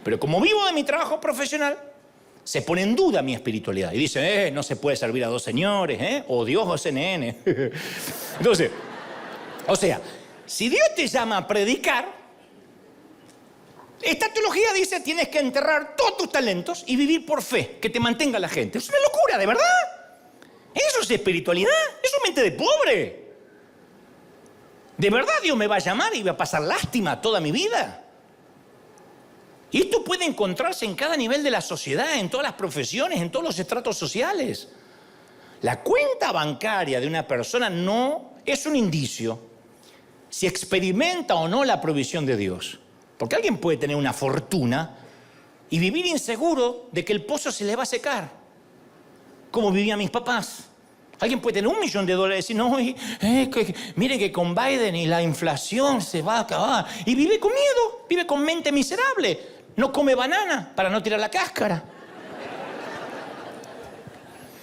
Pero como vivo de mi trabajo profesional, se pone en duda mi espiritualidad. Y dicen, no se puede servir a 2 señores, o Dios o CNN. Entonces, o sea, si Dios te llama a predicar, esta teología dice, tienes que enterrar todos tus talentos y vivir por fe, que te mantenga la gente. Es una locura, ¿de verdad? Eso es espiritualidad, eso es mente de pobre. ¿De verdad Dios me va a llamar y va a pasar lástima toda mi vida? Y esto puede encontrarse en cada nivel de la sociedad, en todas las profesiones, en todos los estratos sociales. La cuenta bancaria de una persona no es un indicio si experimenta o no la provisión de Dios. Porque alguien puede tener una fortuna y vivir inseguro de que el pozo se le va a secar, como vivían mis papás. Alguien puede tener $1 millón y decir, no, mire que con Biden y la inflación se va a acabar. Y vive con miedo, vive con mente miserable. No come banana para no tirar la cáscara.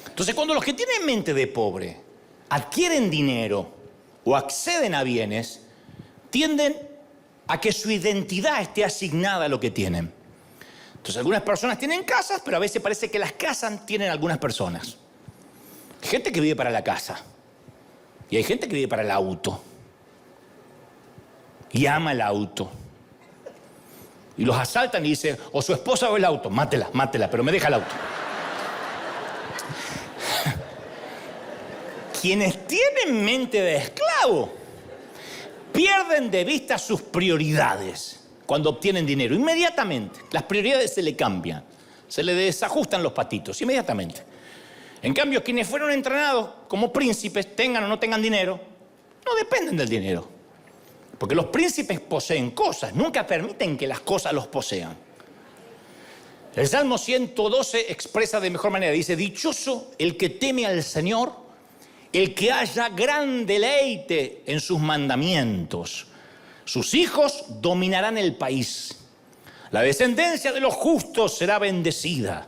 Entonces, cuando los que tienen mente de pobre adquieren dinero o acceden a bienes, tienden a que su identidad esté asignada a lo que tienen. Entonces, algunas personas tienen casas, pero a veces parece que las casas tienen algunas personas. Hay gente que vive para la casa y hay gente que vive para el auto y ama el auto. Y los asaltan y dicen, o su esposa o el auto, mátela, pero me deja el auto. Quienes tienen mente de esclavo pierden de vista sus prioridades cuando obtienen dinero. Inmediatamente, las prioridades se le cambian, se le desajustan los patitos, inmediatamente. En cambio, quienes fueron entrenados como príncipes, tengan o no tengan dinero, no dependen del dinero. Porque los príncipes poseen cosas, nunca permiten que las cosas los posean. El Salmo 112 expresa de mejor manera, dice, dichoso el que teme al Señor, el que haya gran deleite en sus mandamientos. Sus hijos dominarán el país. La descendencia de los justos será bendecida.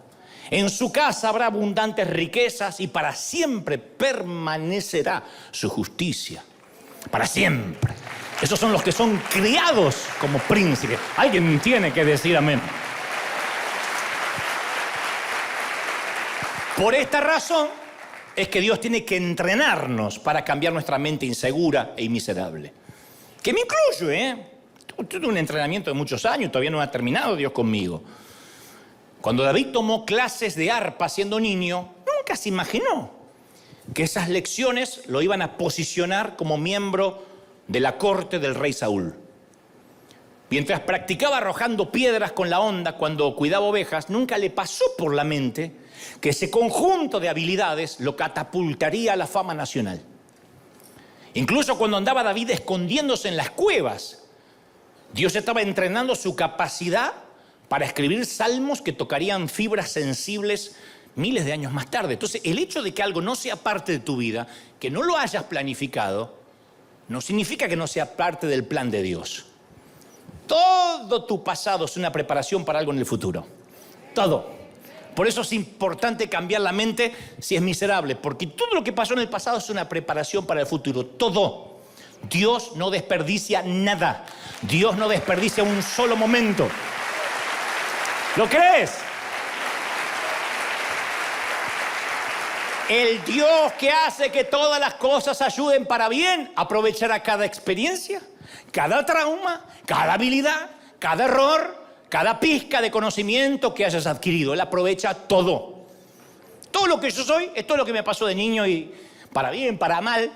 En su casa habrá abundantes riquezas y para siempre permanecerá su justicia. Para siempre. Esos son los que son criados como príncipes. Alguien tiene que decir amén. Por esta razón es que Dios tiene que entrenarnos para cambiar nuestra mente insegura e miserable. Que me incluye, Tuve un entrenamiento de muchos años, todavía no ha terminado Dios conmigo. Cuando David tomó clases de arpa siendo niño, nunca se imaginó que esas lecciones lo iban a posicionar como miembro de la corte del rey Saúl. Mientras practicaba arrojando piedras con la honda cuando cuidaba ovejas, nunca le pasó por la mente que ese conjunto de habilidades lo catapultaría a la fama nacional. Incluso cuando andaba David escondiéndose en las cuevas, Dios estaba entrenando su capacidad para escribir salmos que tocarían fibras sensibles miles de años más tarde. Entonces, el hecho de que algo no sea parte de tu vida, que no lo hayas planificado, no significa que no sea parte del plan de Dios. Todo tu pasado es una preparación para algo en el futuro. Todo. Por eso es importante cambiar la mente si es miserable, porque todo lo que pasó en el pasado es una preparación para el futuro. Todo. Dios no desperdicia nada. Dios no desperdicia un solo momento. ¿Lo crees? El Dios que hace que todas las cosas ayuden para bien, aprovechará cada experiencia, cada trauma, cada habilidad, cada error, cada pizca de conocimiento que hayas adquirido. Él aprovecha todo. Todo lo que yo soy es todo lo que me pasó de niño y para bien, para mal.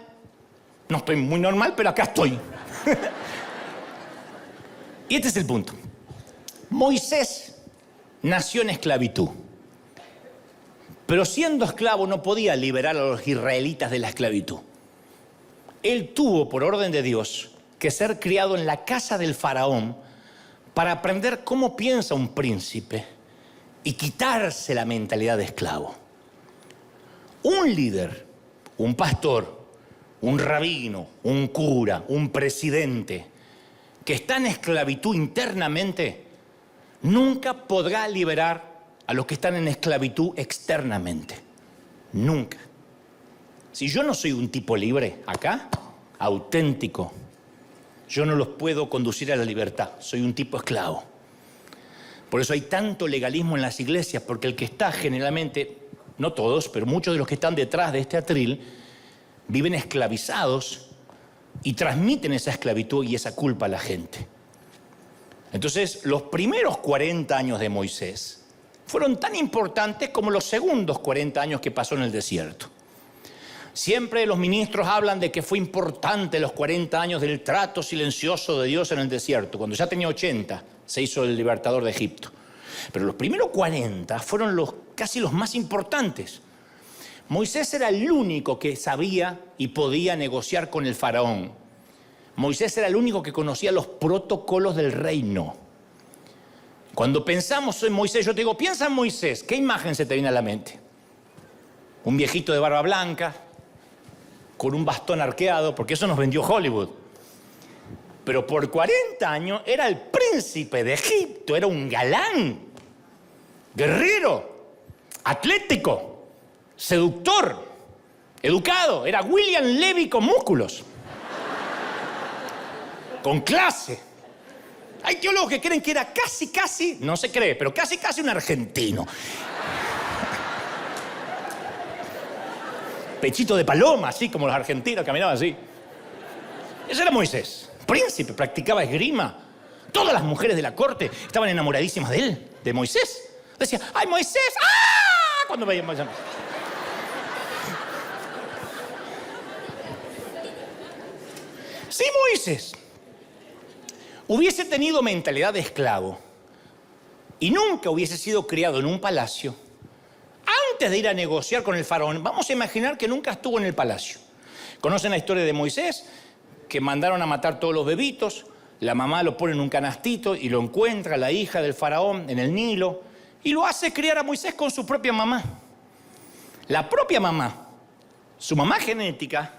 No estoy muy normal, pero acá estoy. Y este es el punto. Moisés nació en esclavitud. Pero siendo esclavo no podía liberar a los israelitas de la esclavitud. Él tuvo, por orden de Dios, que ser criado en la casa del faraón para aprender cómo piensa un príncipe y quitarse la mentalidad de esclavo. Un líder, un pastor, un rabino, un cura, un presidente que está en esclavitud internamente, nunca podrá liberar a los que están en esclavitud externamente. Nunca. Si yo no soy un tipo libre acá, auténtico, yo no los puedo conducir a la libertad. Soy un tipo esclavo. Por eso hay tanto legalismo en las iglesias, porque el que está generalmente, no todos, pero muchos de los que están detrás de este atril, viven esclavizados y transmiten esa esclavitud y esa culpa a la gente. Entonces, los primeros 40 años de Moisés fueron tan importantes como los segundos 40 años que pasó en el desierto. Siempre los ministros hablan de que fue importante los 40 años del trato silencioso de Dios en el desierto. Cuando ya tenía 80, se hizo el libertador de Egipto. Pero los primeros 40 fueron casi los más importantes. Moisés era el único que sabía y podía negociar con el faraón. Moisés era el único que conocía los protocolos del reino. Cuando pensamos en Moisés, yo te digo, piensa en Moisés, ¿qué imagen se te viene a la mente? Un viejito de barba blanca, con un bastón arqueado, porque eso nos vendió Hollywood. Pero por 40 años era el príncipe de Egipto, era un galán, guerrero, atlético, seductor, educado. Era William Levy con músculos, con clase. Hay teólogos que creen que era casi, no se cree, pero casi un argentino. Pechito de paloma, así como los argentinos caminaban así. Ese era Moisés. Príncipe, practicaba esgrima. Todas las mujeres de la corte estaban enamoradísimas de él, de Moisés. Decían, ¡ay, Moisés! ¡Ah! Cuando veían Moisés. Si Moisés hubiese tenido mentalidad de esclavo y nunca hubiese sido criado en un palacio, antes de ir a negociar con el faraón, vamos a imaginar que nunca estuvo en el palacio. ¿Conocen la historia de Moisés? Que mandaron a matar todos los bebitos, la mamá lo pone en un canastito y lo encuentra la hija del faraón en el Nilo y lo hace criar a Moisés con su propia mamá. La propia mamá, su mamá genética,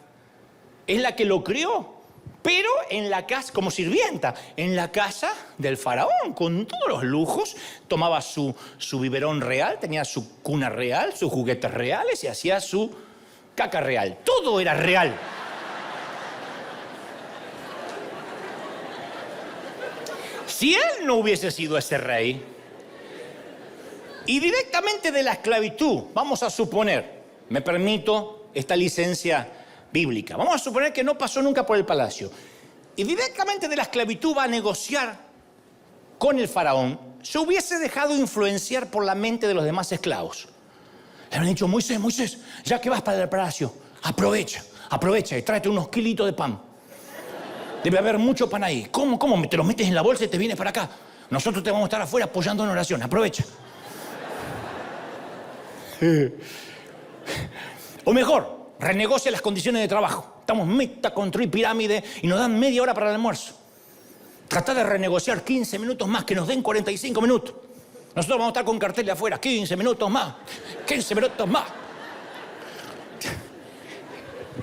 es la que lo crió, pero en la casa, como sirvienta, en la casa del faraón, con todos los lujos. Tomaba su biberón real, tenía su cuna real, sus juguetes reales y hacía su caca real. Todo era real. Si él no hubiese sido ese rey, y directamente de la esclavitud, vamos a suponer, me permito esta licencia bíblica, vamos a suponer que no pasó nunca por el palacio, y directamente de la esclavitud va a negociar con el faraón, se hubiese dejado influenciar por la mente de los demás esclavos. Le habrían dicho, Moisés, ya que vas para el palacio, aprovecha y tráete unos kilitos de pan. Debe haber mucho pan ahí. ¿Cómo? Te lo metes en la bolsa y te vienes para acá. Nosotros te vamos a estar afuera apoyando en oración. Aprovecha. O mejor, renegocia las condiciones de trabajo. Estamos meta a construir pirámide y nos dan media hora para el almuerzo. Trata de renegociar 15 minutos más, que nos den 45 minutos. Nosotros vamos a estar con cartel de afuera, 15 minutos más, 15 minutos más.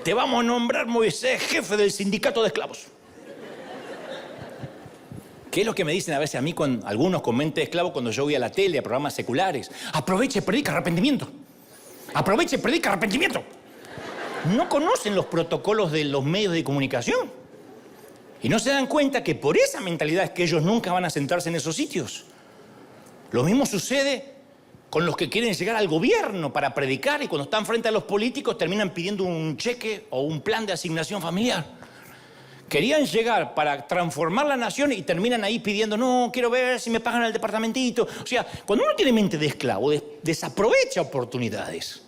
Te vamos a nombrar, Moisés, jefe del sindicato de esclavos. ¿Qué es lo que me dicen a veces a mí con algunos con mente de esclavo cuando yo voy a la tele, a programas seculares? Aprovecha y predica arrepentimiento. Aprovecha y predica arrepentimiento. No conocen los protocolos de los medios de comunicación. Y no se dan cuenta que por esa mentalidad es que ellos nunca van a sentarse en esos sitios. Lo mismo sucede con los que quieren llegar al gobierno para predicar y cuando están frente a los políticos terminan pidiendo un cheque o un plan de asignación familiar. Querían llegar para transformar la nación y terminan ahí pidiendo, no, quiero ver si me pagan el departamentito. O sea, cuando uno tiene mente de esclavo, desaprovecha oportunidades.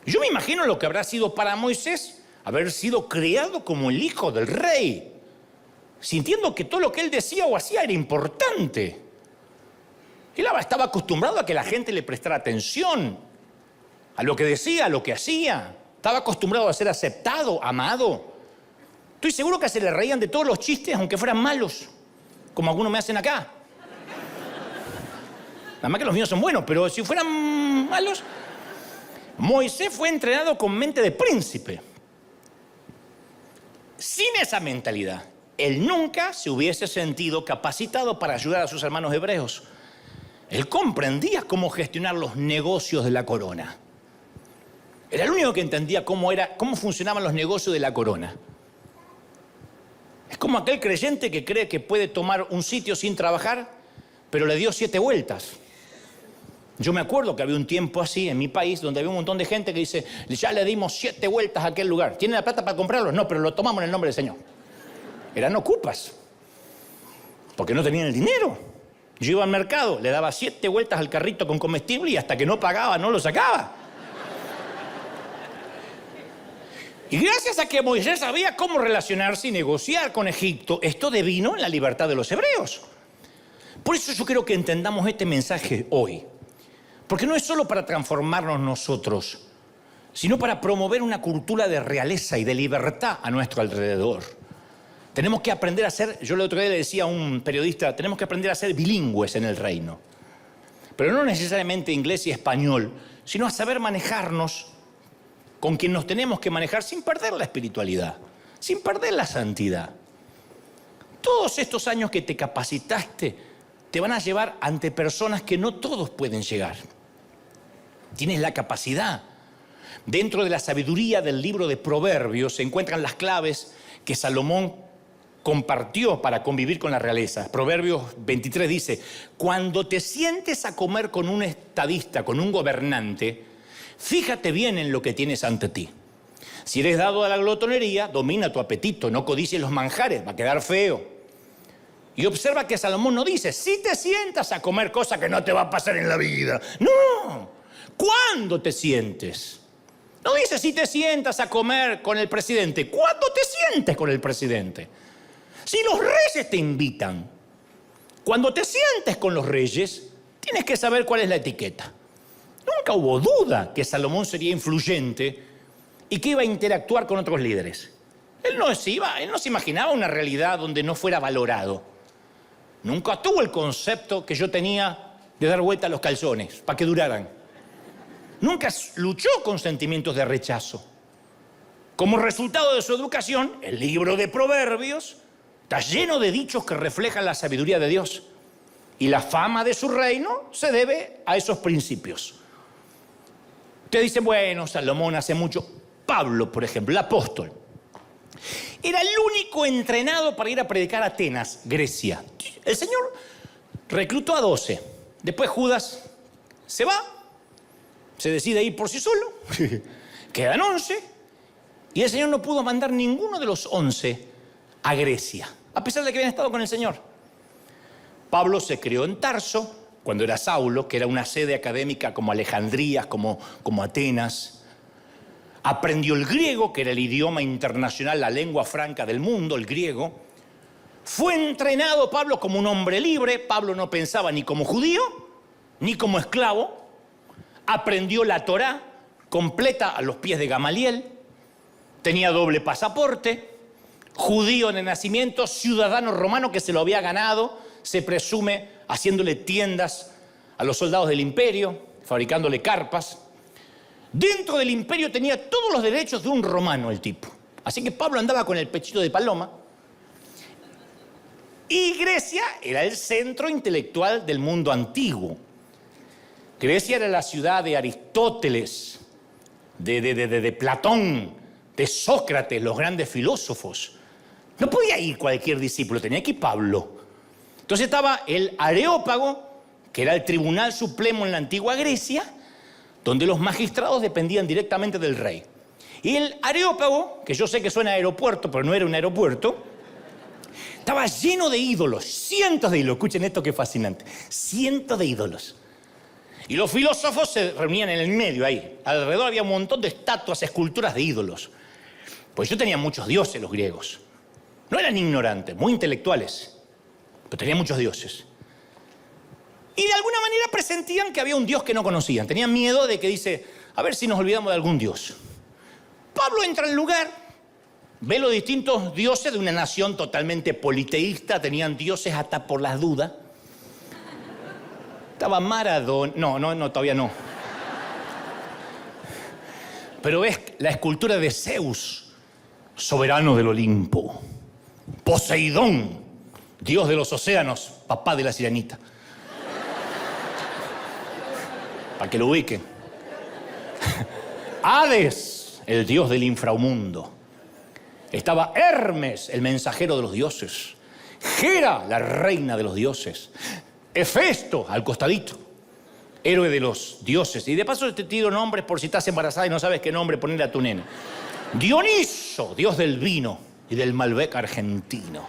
Yo me imagino lo que habrá sido para Moisés haber sido criado como el hijo del rey, sintiendo que todo lo que él decía o hacía era importante. Él estaba acostumbrado a que la gente le prestara atención a lo que decía, a lo que hacía. Estaba acostumbrado a ser aceptado, amado. Estoy seguro que se le reían de todos los chistes, aunque fueran malos, como algunos me hacen acá. Nada más que los míos son buenos, pero si fueran malos... Moisés fue entrenado con mente de príncipe. Sin esa mentalidad, él nunca se hubiese sentido capacitado para ayudar a sus hermanos hebreos. Él comprendía cómo gestionar los negocios de la corona. Era el único que entendía cómo funcionaban los negocios de la corona. Es como aquel creyente que cree que puede tomar un sitio sin trabajar, pero le dio 7 vueltas. Yo me acuerdo que había un tiempo así en mi país donde había un montón de gente que dice, ya le dimos 7 vueltas a aquel lugar. ¿Tiene la plata para comprarlo? No, pero lo tomamos en el nombre del Señor. Eran ocupas, porque no tenían el dinero. Yo iba al mercado, le daba 7 vueltas al carrito con comestible y hasta que no pagaba no lo sacaba. Y gracias a que Moisés sabía cómo relacionarse y negociar con Egipto, esto devino en la libertad de los hebreos. Por eso yo quiero que entendamos este mensaje hoy. Porque no es solo para transformarnos nosotros, sino para promover una cultura de realeza y de libertad a nuestro alrededor. Tenemos que aprender a ser, yo el otro día le decía a un periodista, tenemos que aprender a ser bilingües en el reino. Pero no necesariamente inglés y español, sino a saber manejarnos con quien nos tenemos que manejar sin perder la espiritualidad, sin perder la santidad. Todos estos años que te capacitaste te van a llevar ante personas que no todos pueden llegar. Tienes la capacidad. Dentro de la sabiduría del libro de Proverbios se encuentran las claves que Salomón compartió para convivir con la realeza. Proverbios 23 dice, cuando te sientes a comer con un estadista, con un gobernante, fíjate bien en lo que tienes ante ti. Si eres dado a la glotonería, domina tu apetito, no codicies los manjares, va a quedar feo. Y observa que Salomón no dice, si te sientas a comer cosa que no te va a pasar en la vida. No, ¿cuándo te sientes? No dice si te sientas a comer con el presidente. ¿Cuándo te sientes con el presidente? Si los reyes te invitan, cuando te sientes con los reyes, tienes que saber cuál es la etiqueta. Nunca hubo duda que Salomón sería influyente y que iba a interactuar con otros líderes. Él no se imaginaba una realidad donde no fuera valorado. Nunca tuvo el concepto que yo tenía de dar vuelta a los calzones para que duraran. Nunca luchó con sentimientos de rechazo. Como resultado de su educación, el libro de Proverbios está lleno de dichos que reflejan la sabiduría de Dios. Y la fama de su reino se debe a esos principios. Usted dice, bueno, Salomón hace mucho. Pablo, por ejemplo, el apóstol, era el único entrenado para ir a predicar a Atenas, Grecia. El Señor reclutó a 12. Después Judas se va, se decide ir por sí solo, quedan 11, y el Señor no pudo mandar ninguno de los 11 a Grecia, a pesar de que habían estado con el Señor. Pablo se crió en Tarso, cuando era Saulo, que era una sede académica como Alejandría, como Atenas. Aprendió el griego, que era el idioma internacional, la lengua franca del mundo, el griego. Fue entrenado Pablo como un hombre libre. Pablo no pensaba ni como judío, ni como esclavo. Aprendió la Torá completa a los pies de Gamaliel. Tenía doble pasaporte. Judío de nacimiento, ciudadano romano que se lo había ganado, se presume, haciéndole tiendas a los soldados del imperio, fabricándole carpas. Dentro del imperio tenía todos los derechos de un romano el tipo. Así que Pablo andaba con el pechito de paloma. Y Grecia era el centro intelectual del mundo antiguo. Grecia era la ciudad de Aristóteles, de Platón, de Sócrates, los grandes filósofos. No podía ir cualquier discípulo, tenía que ir Pablo. Entonces estaba el Areópago, que era el tribunal supremo en la antigua Grecia, donde los magistrados dependían directamente del rey. Y el Areópago, que yo sé que suena a aeropuerto, pero no era un aeropuerto, estaba lleno de ídolos, cientos de ídolos. Escuchen esto que fascinante, cientos de ídolos. Y los filósofos se reunían en el medio ahí. Alrededor había un montón de estatuas, esculturas de ídolos. Pues yo tenía muchos dioses los griegos. No eran ignorantes, muy intelectuales, pero tenían muchos dioses. Y de alguna manera presentían que había un Dios que no conocían. Tenían miedo de que dice, a ver si nos olvidamos de algún Dios. Pablo entra al lugar, ve los distintos dioses de una nación totalmente politeísta. Tenían dioses hasta por las dudas. Estaba Maradona. No, todavía no. Pero ves la escultura de Zeus, soberano del Olimpo. Poseidón, dios de los océanos, papá de la sirenita. Para que lo ubiquen. Hades, el dios del inframundo. Estaba Hermes, el mensajero de los dioses. Hera, la reina de los dioses. Hefesto, al costadito, héroe de los dioses. Y de paso te tiro nombres por si estás embarazada y no sabes qué nombre ponerle a tu nene. Dioniso, dios del vino y del Malbec argentino.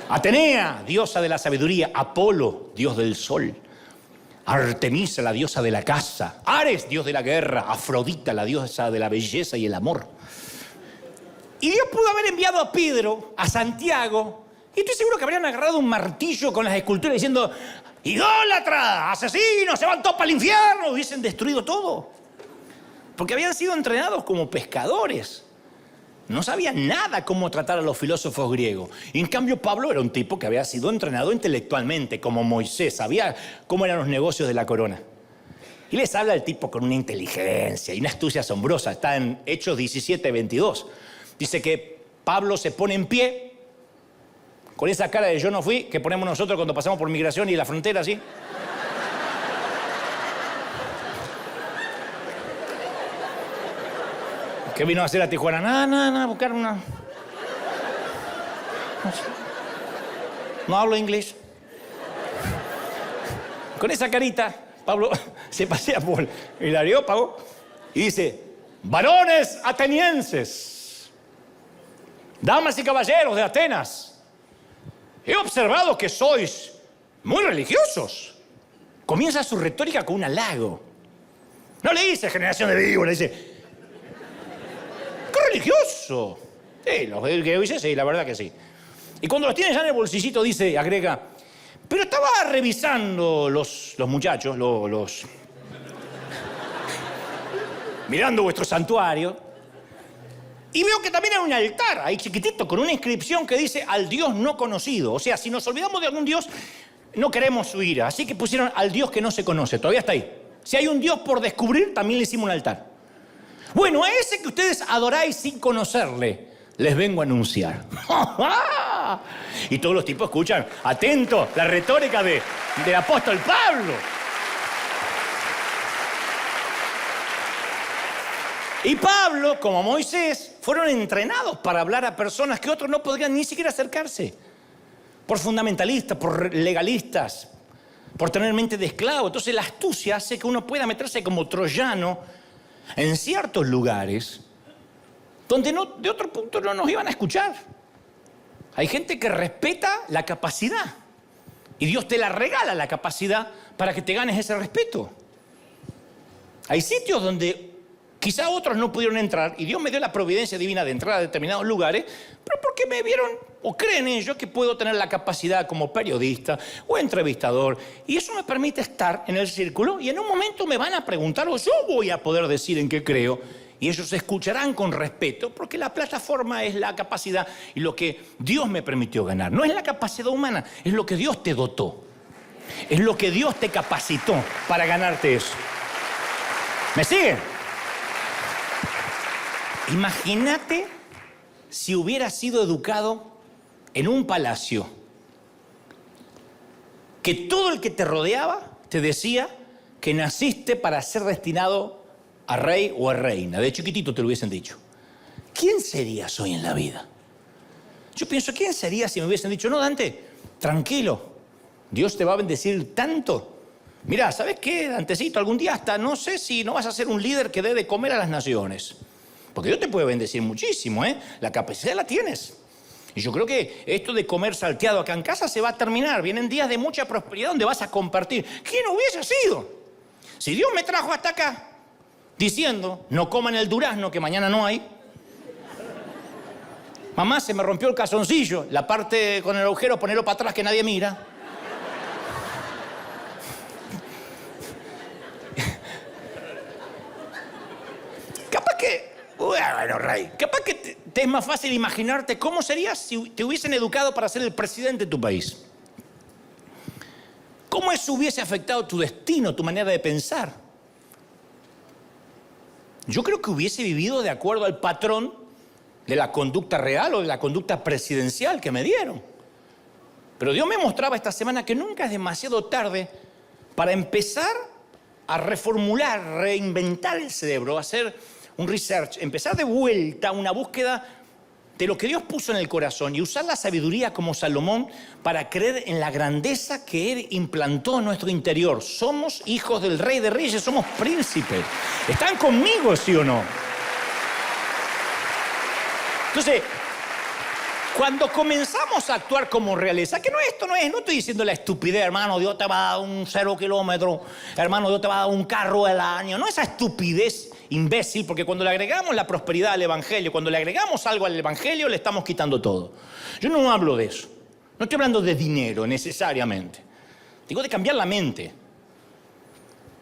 Atenea, diosa de la sabiduría. Apolo, dios del sol. Artemisa, la diosa de la caza. Ares, dios de la guerra. Afrodita, la diosa de la belleza y el amor. Y Dios pudo haber enviado a Pedro, a Santiago, y estoy seguro que habrían agarrado un martillo con las esculturas diciendo: ¡idólatra! ¡Asesino! ¡Se van todos para el infierno! Hubiesen destruido todo. Porque habían sido entrenados como pescadores. No sabían nada cómo tratar a los filósofos griegos. Y en cambio Pablo era un tipo que había sido entrenado intelectualmente, como Moisés. Sabía cómo eran los negocios de la corona. Y les habla el tipo con una inteligencia y una astucia asombrosa. Está en Hechos 17:22. Dice que Pablo se pone en pie con esa cara de yo no fui que ponemos nosotros cuando pasamos por migración y la frontera, ¿sí? ¿Qué vino a hacer a Tijuana? Nada, buscar una... No hablo inglés. Con esa carita, Pablo se pasea por el Areópago y dice: varones atenienses, damas y caballeros de Atenas, he observado que sois muy religiosos. Comienza su retórica con un halago. No le dice generación de víboras, le dice: ¡qué religioso! Sí, los que dice, sí, la verdad que sí. Y cuando los tiene ya en el bolsillito, dice, agrega: pero estaba revisando los muchachos, mirando vuestro santuario, y veo que también hay un altar ahí chiquitito con una inscripción que dice al Dios no conocido. O sea, si nos olvidamos de algún Dios, no queremos su ira. Así que pusieron al Dios que no se conoce. Todavía está ahí. Si hay un Dios por descubrir, también le hicimos un altar. Bueno, a ese que ustedes adoráis sin conocerle, les vengo a anunciar. Y todos los tipos escuchan, atentos, la retórica del apóstol Pablo. Y Pablo, como Moisés, fueron entrenados para hablar a personas que otros no podrían ni siquiera acercarse. Por fundamentalistas, por legalistas, por tener mente de esclavo. Entonces la astucia hace que uno pueda meterse como troyano en ciertos lugares donde de otro punto no nos iban a escuchar. Hay gente que respeta la capacidad y Dios te la regala la capacidad para que te ganes ese respeto. Hay sitios donde quizá otros no pudieron entrar y Dios me dio la providencia divina de entrar a determinados lugares, pero porque me vieron o creen ellos que puedo tener la capacidad como periodista o entrevistador, y eso me permite estar en el círculo y en un momento me van a preguntar o yo voy a poder decir en qué creo y ellos escucharán con respeto porque la plataforma es la capacidad y lo que Dios me permitió ganar. No es la capacidad humana, es lo que Dios te dotó, es lo que Dios te capacitó para ganarte eso. ¿Me siguen? Imagínate si hubieras sido educado en un palacio, que todo el que te rodeaba te decía que naciste para ser destinado a rey o a reina. De chiquitito te lo hubiesen dicho. ¿Quién serías hoy en la vida? Yo pienso, ¿quién sería si me hubiesen dicho: no, Dante, tranquilo, Dios te va a bendecir tanto? Mirá, ¿sabes qué, Dantecito? Algún día hasta no sé si no vas a ser un líder que dé de comer a las naciones. Porque Dios te puede bendecir muchísimo, ¿eh? La capacidad la tienes. Y yo creo que esto de comer salteado acá en casa se va a terminar. Vienen días de mucha prosperidad donde vas a compartir. ¿Quién hubiese sido? Si Dios me trajo hasta acá diciendo: no coman el durazno que mañana no hay. Mamá, se me rompió el calzoncillo. La parte con el agujero, ponelo para atrás que nadie mira. Capaz que... Bueno, Rey, capaz que te es más fácil imaginarte cómo serías si te hubiesen educado para ser el presidente de tu país. ¿Cómo eso hubiese afectado tu destino, tu manera de pensar? Yo creo que hubiese vivido de acuerdo al patrón de la conducta real o de la conducta presidencial que me dieron. Pero Dios me mostraba esta semana que nunca es demasiado tarde para empezar a reformular, reinventar el cerebro, hacer un research, empezar de vuelta una búsqueda de lo que Dios puso en el corazón y usar la sabiduría como Salomón para creer en la grandeza que Él implantó en nuestro interior. Somos hijos del Rey de Reyes, somos príncipes. ¿Están conmigo, sí o no? Entonces, cuando comenzamos empezamos a actuar como realeza, que no estoy diciendo la estupidez, hermano, Dios te va a dar un 0 kilómetro, hermano, Dios te va a dar un carro al año, no esa estupidez imbécil, porque cuando le agregamos la prosperidad al evangelio, cuando le agregamos algo al evangelio, le estamos quitando todo. Yo no hablo de eso, no estoy hablando de dinero necesariamente, digo de cambiar la mente.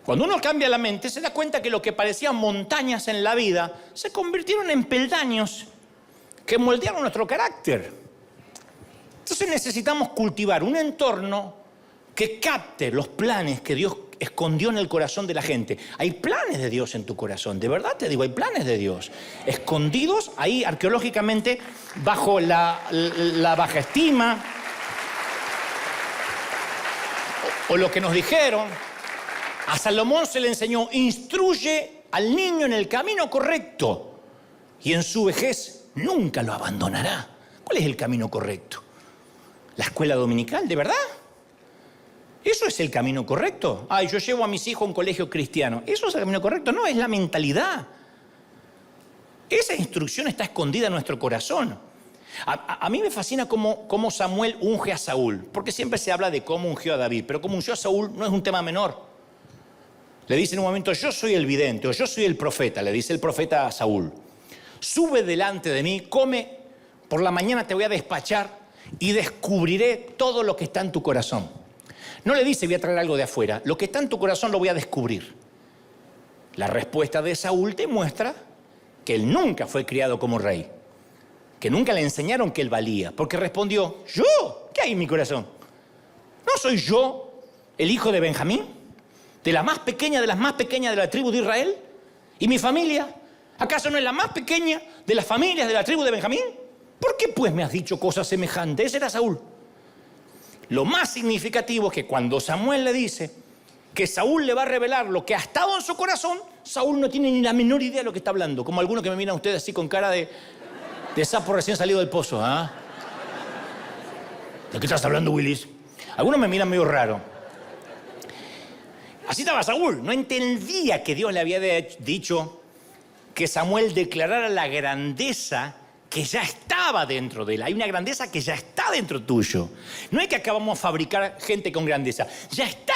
Cuando uno cambia la mente, se da cuenta que lo que parecían montañas en la vida se convirtieron en peldaños que moldearon nuestro carácter. Entonces necesitamos cultivar un entorno que capte los planes que Dios escondió en el corazón de la gente. Hay planes de Dios en tu corazón, de verdad te digo, hay planes de Dios escondidos ahí arqueológicamente bajo la baja estima o lo que nos dijeron. A Salomón se le enseñó, instruye al niño en el camino correcto y en su vejez nunca lo abandonará. ¿Cuál es el camino correcto? ¿La escuela dominical, de verdad? ¿Eso es el camino correcto? Ay, yo llevo a mis hijos a un colegio cristiano. ¿Eso es el camino correcto? No, es la mentalidad. Esa instrucción está escondida en nuestro corazón. A mí me fascina cómo Samuel unge a Saúl, porque siempre se habla de cómo ungió a David, pero cómo ungió a Saúl no es un tema menor. Le dice en un momento, yo soy el vidente, o yo soy el profeta, le dice el profeta a Saúl. Sube delante de mí, come, por la mañana te voy a despachar y descubriré todo lo que está en tu corazón. No le dice voy a traer algo de afuera, lo que está en tu corazón lo voy a descubrir. La respuesta de Saúl te muestra que él nunca fue criado como rey, que nunca le enseñaron que él valía, porque respondió, ¿yo? ¿Qué hay en mi corazón? ¿No soy yo el hijo de Benjamín? ¿De la más pequeña de las más pequeñas de la tribu de Israel? ¿Y mi familia? ¿Acaso no es la más pequeña de las familias de la tribu de Benjamín? ¿Por qué pues me has dicho cosas semejantes? Ese era Saúl. Lo más significativo es que cuando Samuel le dice que Saúl le va a revelar lo que ha estado en su corazón, Saúl no tiene ni la menor idea de lo que está hablando. Como algunos que me miran ustedes así con cara de sapo recién salido del pozo. ¿Ah? ¿De qué estás hablando, Willis? Algunos me miran medio raro. Así estaba Saúl. No entendía que Dios le había dicho que Samuel declarara la grandeza que ya estaba dentro de él. Hay una grandeza que ya está dentro tuyo. No es que acabamos de fabricar gente con grandeza. Ya está.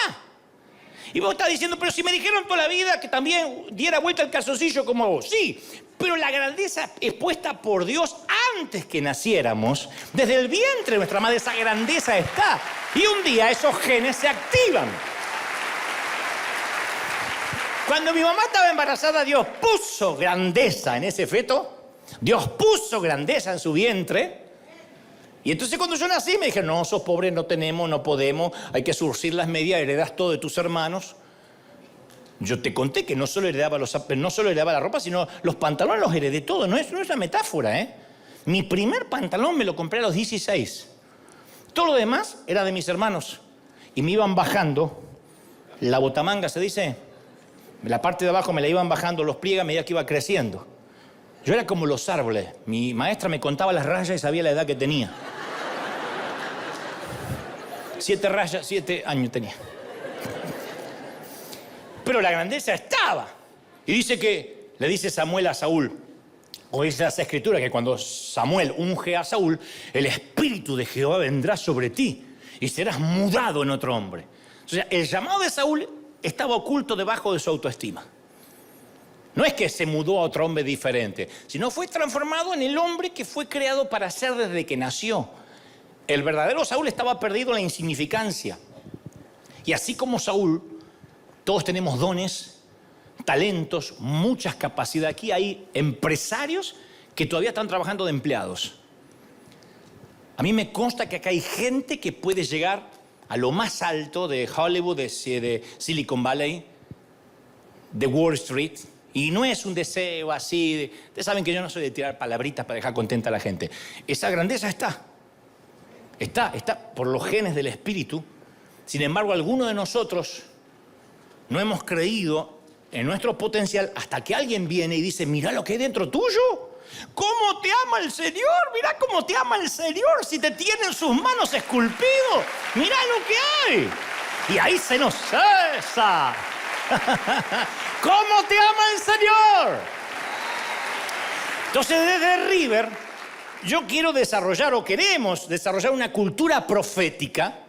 Y vos estás diciendo, pero si me dijeron toda la vida que también diera vuelta el calzoncillo como vos. Sí, pero la grandeza es puesta por Dios antes que naciéramos. Desde el vientre de nuestra madre esa grandeza está. Y un día esos genes se activan. Cuando mi mamá estaba embarazada, Dios puso grandeza en ese feto. Dios puso grandeza en su vientre. Y entonces cuando yo nací me dijeron, no, sos pobre, no tenemos, no podemos, hay que surcir las medias, heredás todo de tus hermanos. Yo te conté que no solo heredaba la ropa, sino los pantalones los heredé todo. No es una metáfora, ¿eh? Mi primer pantalón me lo compré a los 16. Todo lo demás era de mis hermanos. Y me iban bajando la botamanga, se dice. La parte de abajo me la iban bajando los pliegues a medida que iba creciendo. Yo era como los árboles. Mi maestra me contaba las rayas y sabía la edad que tenía. 7 rayas, 7 años tenía. Pero la grandeza estaba. Y dice que, le dice Samuel a Saúl, o dice las escrituras, que cuando Samuel unge a Saúl, el espíritu de Jehová vendrá sobre ti y serás mudado en otro hombre. O sea, el llamado de Saúl estaba oculto debajo de su autoestima. No es que se mudó a otro hombre diferente, sino fue transformado en el hombre que fue creado para ser desde que nació. El verdadero Saúl estaba perdido en la insignificancia. Y así como Saúl, todos tenemos dones, talentos, muchas capacidades. Aquí hay empresarios que todavía están trabajando de empleados. A mí me consta que acá hay gente que puede llegar a lo más alto de Hollywood, de Silicon Valley, de Wall Street. Y no es un deseo así. Ustedes saben que yo no soy de tirar palabritas para dejar contenta a la gente. Esa grandeza está por los genes del espíritu. Sin embargo, algunos de nosotros no hemos creído en nuestro potencial hasta que alguien viene y dice, mirá lo que hay dentro tuyo. ¿Cómo te ama el Señor? Mirá cómo te ama el Señor si te tiene en sus manos esculpido. Mirá lo que hay. Y ahí se nos cesa. ¿Cómo te ama el Señor? Entonces desde River yo quiero desarrollar, o queremos desarrollar, una cultura profética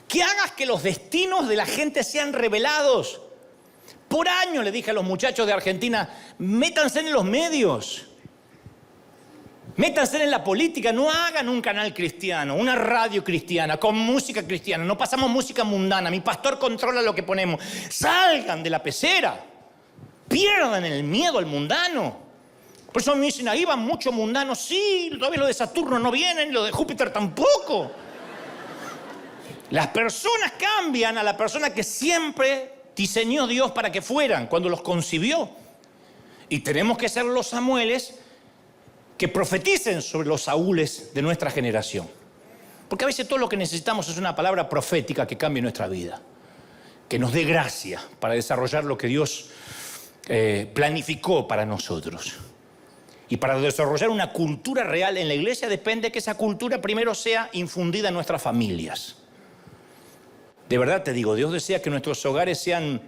que haga que los destinos de la gente sean revelados. Por años le dije a los muchachos de Argentina, métanse en los medios, métanse en la política, no hagan un canal cristiano, una radio cristiana, con música cristiana, no pasamos música mundana, mi pastor controla lo que ponemos. Salgan de la pecera, pierdan el miedo al mundano. Por eso me dicen, ahí van muchos mundanos. Sí, todavía los de Saturno no vienen, los de Júpiter tampoco. Las personas cambian a la persona que siempre diseñó Dios para que fueran, cuando los concibió. Y tenemos que ser los Samueles que profeticen sobre los Saúles de nuestra generación. Porque a veces todo lo que necesitamos es una palabra profética que cambie nuestra vida, que nos dé gracia para desarrollar lo que Dios planificó para nosotros. Y para desarrollar una cultura real en la iglesia depende que esa cultura primero sea infundida en nuestras familias. De verdad te digo, Dios desea que nuestros hogares sean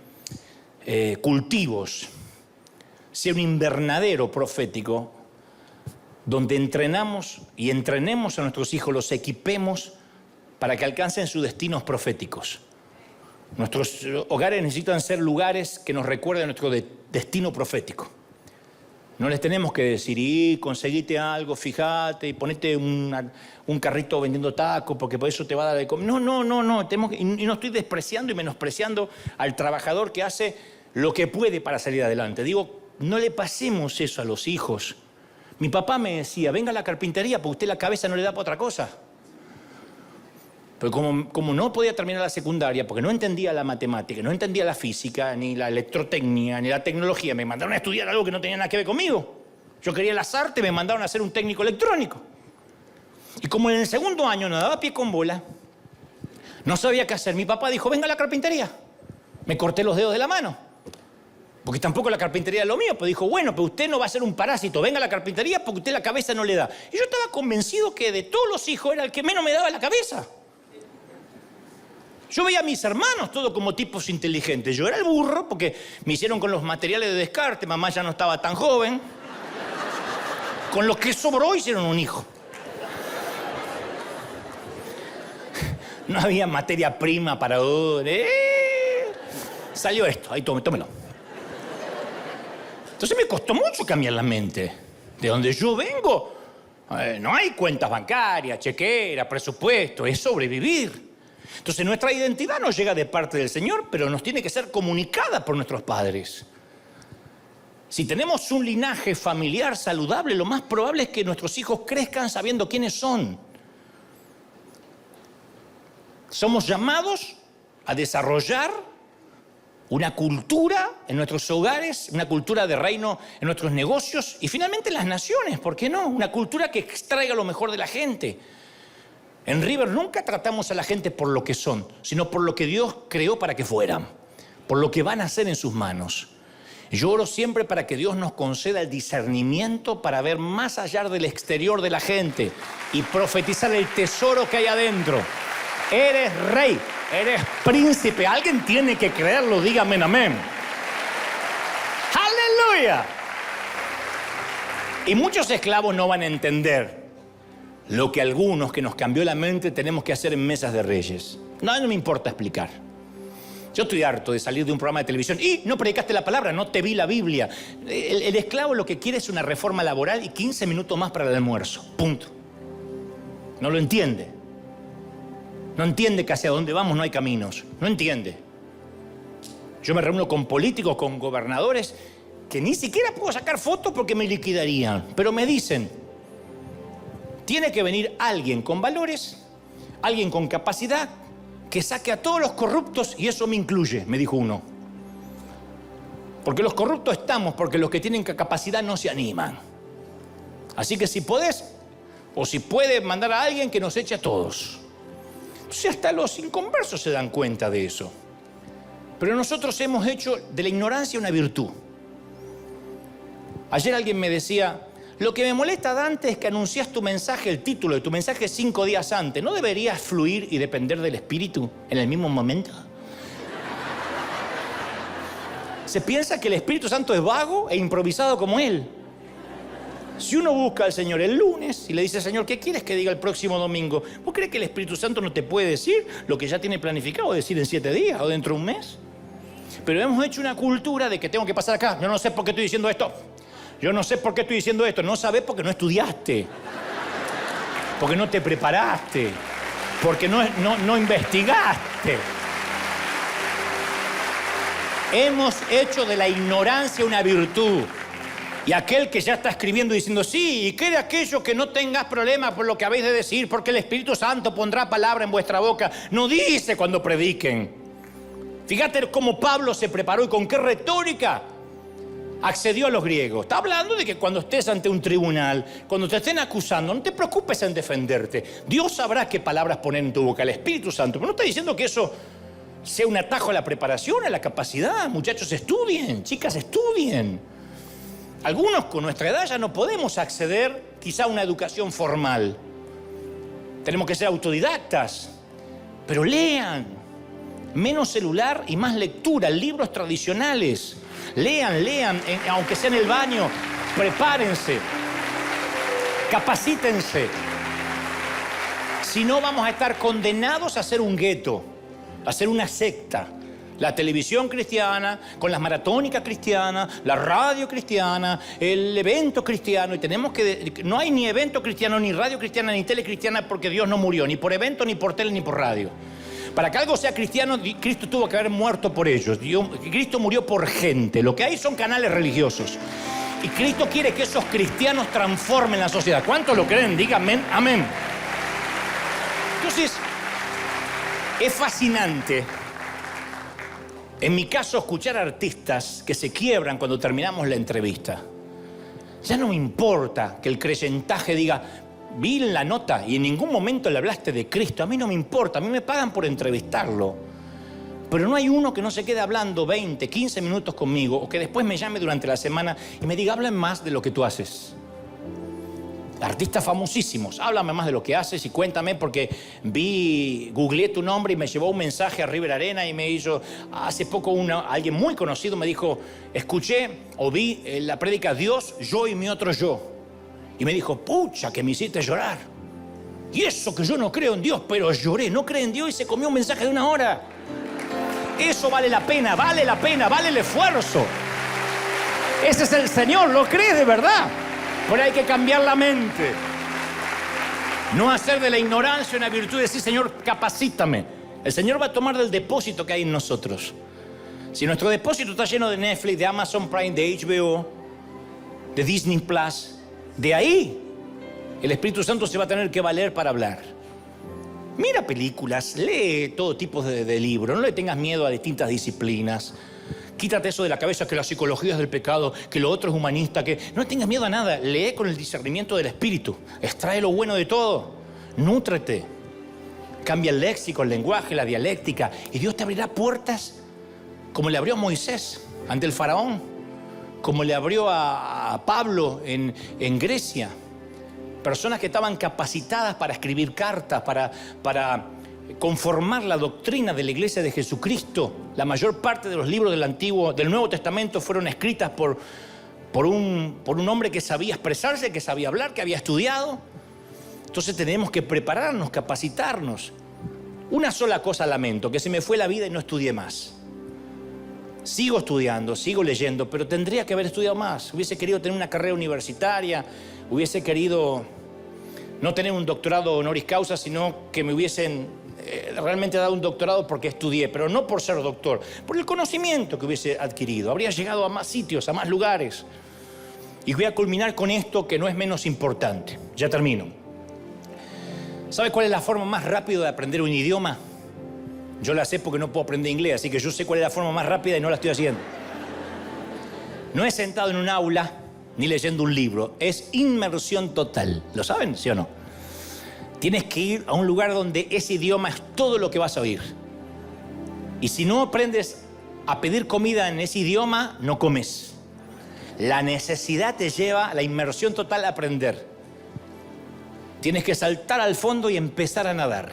cultivos, sea un invernadero profético donde entrenamos y entrenemos a nuestros hijos, los equipemos para que alcancen sus destinos proféticos. Nuestros hogares necesitan ser lugares que nos recuerden nuestro destino profético. No les tenemos que decir, y conseguite algo, fíjate, y ponete un carrito vendiendo tacos, porque por eso te va a dar de comer. No. Y no estoy despreciando y menospreciando al trabajador que hace lo que puede para salir adelante. Digo, no le pasemos eso a los hijos. Mi papá me decía, venga a la carpintería, porque usted la cabeza no le da para otra cosa. Pero como no podía terminar la secundaria, porque no entendía la matemática, no entendía la física, ni la electrotecnia, ni la tecnología, me mandaron a estudiar algo que no tenía nada que ver conmigo. Yo quería las artes, me mandaron a ser un técnico electrónico. Y como en el segundo año no daba pie con bola, no sabía qué hacer, mi papá dijo, venga a la carpintería. Me corté los dedos de la mano, porque tampoco la carpintería es lo mío. Pues dijo, bueno, pero usted no va a ser un parásito, venga a la carpintería porque usted la cabeza no le da. Y yo estaba convencido que de todos los hijos era el que menos me daba la cabeza. Yo veía a mis hermanos todos como tipos inteligentes. Yo era el burro porque me hicieron con los materiales de descarte. Mamá ya no estaba tan joven. Con lo que sobró hicieron un hijo. No había materia prima para... Salió esto. Ahí, tómelo. Entonces me costó mucho cambiar la mente. De donde yo vengo, no hay cuentas bancarias, chequera, presupuesto. Es sobrevivir. Entonces nuestra identidad nos llega de parte del Señor, pero nos tiene que ser comunicada por nuestros padres. Si tenemos un linaje familiar saludable, lo más probable es que nuestros hijos crezcan sabiendo quiénes son. Somos llamados a desarrollar una cultura en nuestros hogares, una cultura de reino en nuestros negocios y finalmente en las naciones, ¿por qué no? Una cultura que extraiga lo mejor de la gente. En River nunca tratamos a la gente por lo que son, sino por lo que Dios creó para que fueran, por lo que van a hacer en sus manos. Yo oro siempre para que Dios nos conceda el discernimiento para ver más allá del exterior de la gente y profetizar el tesoro que hay adentro. Eres rey, eres príncipe. Alguien tiene que creerlo, dígame amén. ¡Aleluya! Y muchos esclavos no van a entender lo que algunos que nos cambió la mente tenemos que hacer en mesas de reyes. No me importa explicar. Yo estoy harto de salir de un programa de televisión y no predicaste la palabra, no te vi la Biblia. El esclavo lo que quiere es una reforma laboral y 15 minutos más para el almuerzo. Punto. No lo entiende. No entiende que hacia dónde vamos no hay caminos. No entiende. Yo me reúno con políticos, con gobernadores, que ni siquiera puedo sacar fotos porque me liquidarían. Pero me dicen, tiene que venir alguien con valores, alguien con capacidad, que saque a todos los corruptos, y eso me incluye, me dijo uno. Porque los corruptos estamos, porque los que tienen capacidad no se animan. Así que si podés, o si puede mandar a alguien que nos eche a todos. Entonces hasta los inconversos se dan cuenta de eso. Pero nosotros hemos hecho de la ignorancia una virtud. Ayer alguien me decía, lo que me molesta, Dante, es que anuncias tu mensaje, el título de tu mensaje 5 días antes. ¿No deberías fluir y depender del Espíritu en el mismo momento? Se piensa que el Espíritu Santo es vago e improvisado como Él. Si uno busca al Señor el lunes y le dice, Señor, ¿qué quieres que diga el próximo domingo? ¿Vos crees que el Espíritu Santo no te puede decir lo que ya tiene planificado decir en 7 días o dentro de un mes? Pero hemos hecho una cultura de que tengo que pasar acá. Yo no sé por qué estoy diciendo esto. Yo no sé por qué estoy diciendo esto. No sabés porque no estudiaste. Porque no te preparaste. Porque no investigaste. Hemos hecho de la ignorancia una virtud. Y aquel que ya está escribiendo diciendo, sí, y que de aquello que no tengas problema por lo que habéis de decir, porque el Espíritu Santo pondrá palabra en vuestra boca. No dice cuando prediquen. Fíjate cómo Pablo se preparó y con qué retórica accedió a los griegos. Está hablando de que cuando estés ante un tribunal, cuando te estén acusando, no te preocupes en defenderte. Dios sabrá qué palabras poner en tu boca, el Espíritu Santo. Pero no está diciendo que eso sea un atajo a la preparación, a la capacidad. Muchachos, estudien, chicas, estudien. Algunos con nuestra edad ya no podemos acceder quizá a una educación formal. Tenemos que ser autodidactas. Pero lean. Menos celular y más lectura, libros tradicionales. Lean, aunque sea en el baño. Prepárense. Capacítense. Si no, vamos a estar condenados a ser un gueto, a ser una secta. La televisión cristiana, con las maratónicas cristianas, la radio cristiana, el evento cristiano. Y tenemos que... No hay ni evento cristiano, ni radio cristiana, ni tele cristiana, porque Dios no murió, ni por evento, ni por tele, ni por radio. Para que algo sea cristiano, Cristo tuvo que haber muerto por ellos. Cristo murió por gente. Lo que hay son canales religiosos. Y Cristo quiere que esos cristianos transformen la sociedad. ¿Cuántos lo creen? Díganme, amén. Entonces, es fascinante, en mi caso, escuchar artistas que se quiebran cuando terminamos la entrevista. Ya no me importa que el creyentaje diga, vi en la nota y en ningún momento le hablaste de Cristo. A mí no me importa, a mí me pagan por entrevistarlo. Pero no hay uno que no se quede hablando 20, 15 minutos conmigo o que después me llame durante la semana y me diga, habla más de lo que tú haces. Artistas famosísimos, háblame más de lo que haces y cuéntame porque googleé tu nombre y me llevó un mensaje a River Arena y me hizo, hace poco alguien muy conocido me dijo, escuché o vi la prédica Dios, yo y mi otro yo. Y me dijo, pucha, que me hiciste llorar. Y eso que yo no creo en Dios, pero lloré, no creo en Dios y se comió un mensaje de 1 hora. Eso vale la pena, vale el esfuerzo. Ese es el Señor, ¿lo crees de verdad? Pero hay que cambiar la mente. No hacer de la ignorancia una virtud, decir, Señor, capacítame. El Señor va a tomar del depósito que hay en nosotros. Si nuestro depósito está lleno de Netflix, de Amazon Prime, de HBO, de Disney Plus, de ahí el Espíritu Santo se va a tener que valer para hablar. Mira películas, lee todo tipo de libros, no le tengas miedo a distintas disciplinas. Quítate eso de la cabeza que la psicología es del pecado, que lo otro es humanista, que no tengas miedo a nada. Lee con el discernimiento del Espíritu. Extrae lo bueno de todo. Nútrete. Cambia el léxico, el lenguaje, la dialéctica. Y Dios te abrirá puertas como le abrió a Moisés ante el faraón, como le abrió a Pablo en Grecia. Personas que estaban capacitadas para escribir cartas, para conformar la doctrina de la Iglesia de Jesucristo. La mayor parte de los libros del Nuevo Testamento fueron escritas por un hombre que sabía expresarse, que sabía hablar, que había estudiado. Entonces tenemos que prepararnos, capacitarnos. Una sola cosa lamento, que se me fue la vida y no estudié más. Sigo estudiando, sigo leyendo, pero tendría que haber estudiado más. Hubiese querido tener una carrera universitaria, hubiese querido no tener un doctorado honoris causa, sino que me hubiesen realmente dado un doctorado porque estudié, pero no por ser doctor, por el conocimiento que hubiese adquirido. Habría llegado a más sitios, a más lugares. Y voy a culminar con esto que no es menos importante. Ya termino. ¿Sabe cuál es la forma más rápida de aprender un idioma? Yo la sé porque no puedo aprender inglés, así que yo sé cuál es la forma más rápida y no la estoy haciendo. No es sentado en un aula ni leyendo un libro, es inmersión total. ¿Lo saben, sí o no? Tienes que ir a un lugar donde ese idioma es todo lo que vas a oír. Y si no aprendes a pedir comida en ese idioma, no comes. La necesidad te lleva a la inmersión total a aprender. Tienes que saltar al fondo y empezar a nadar.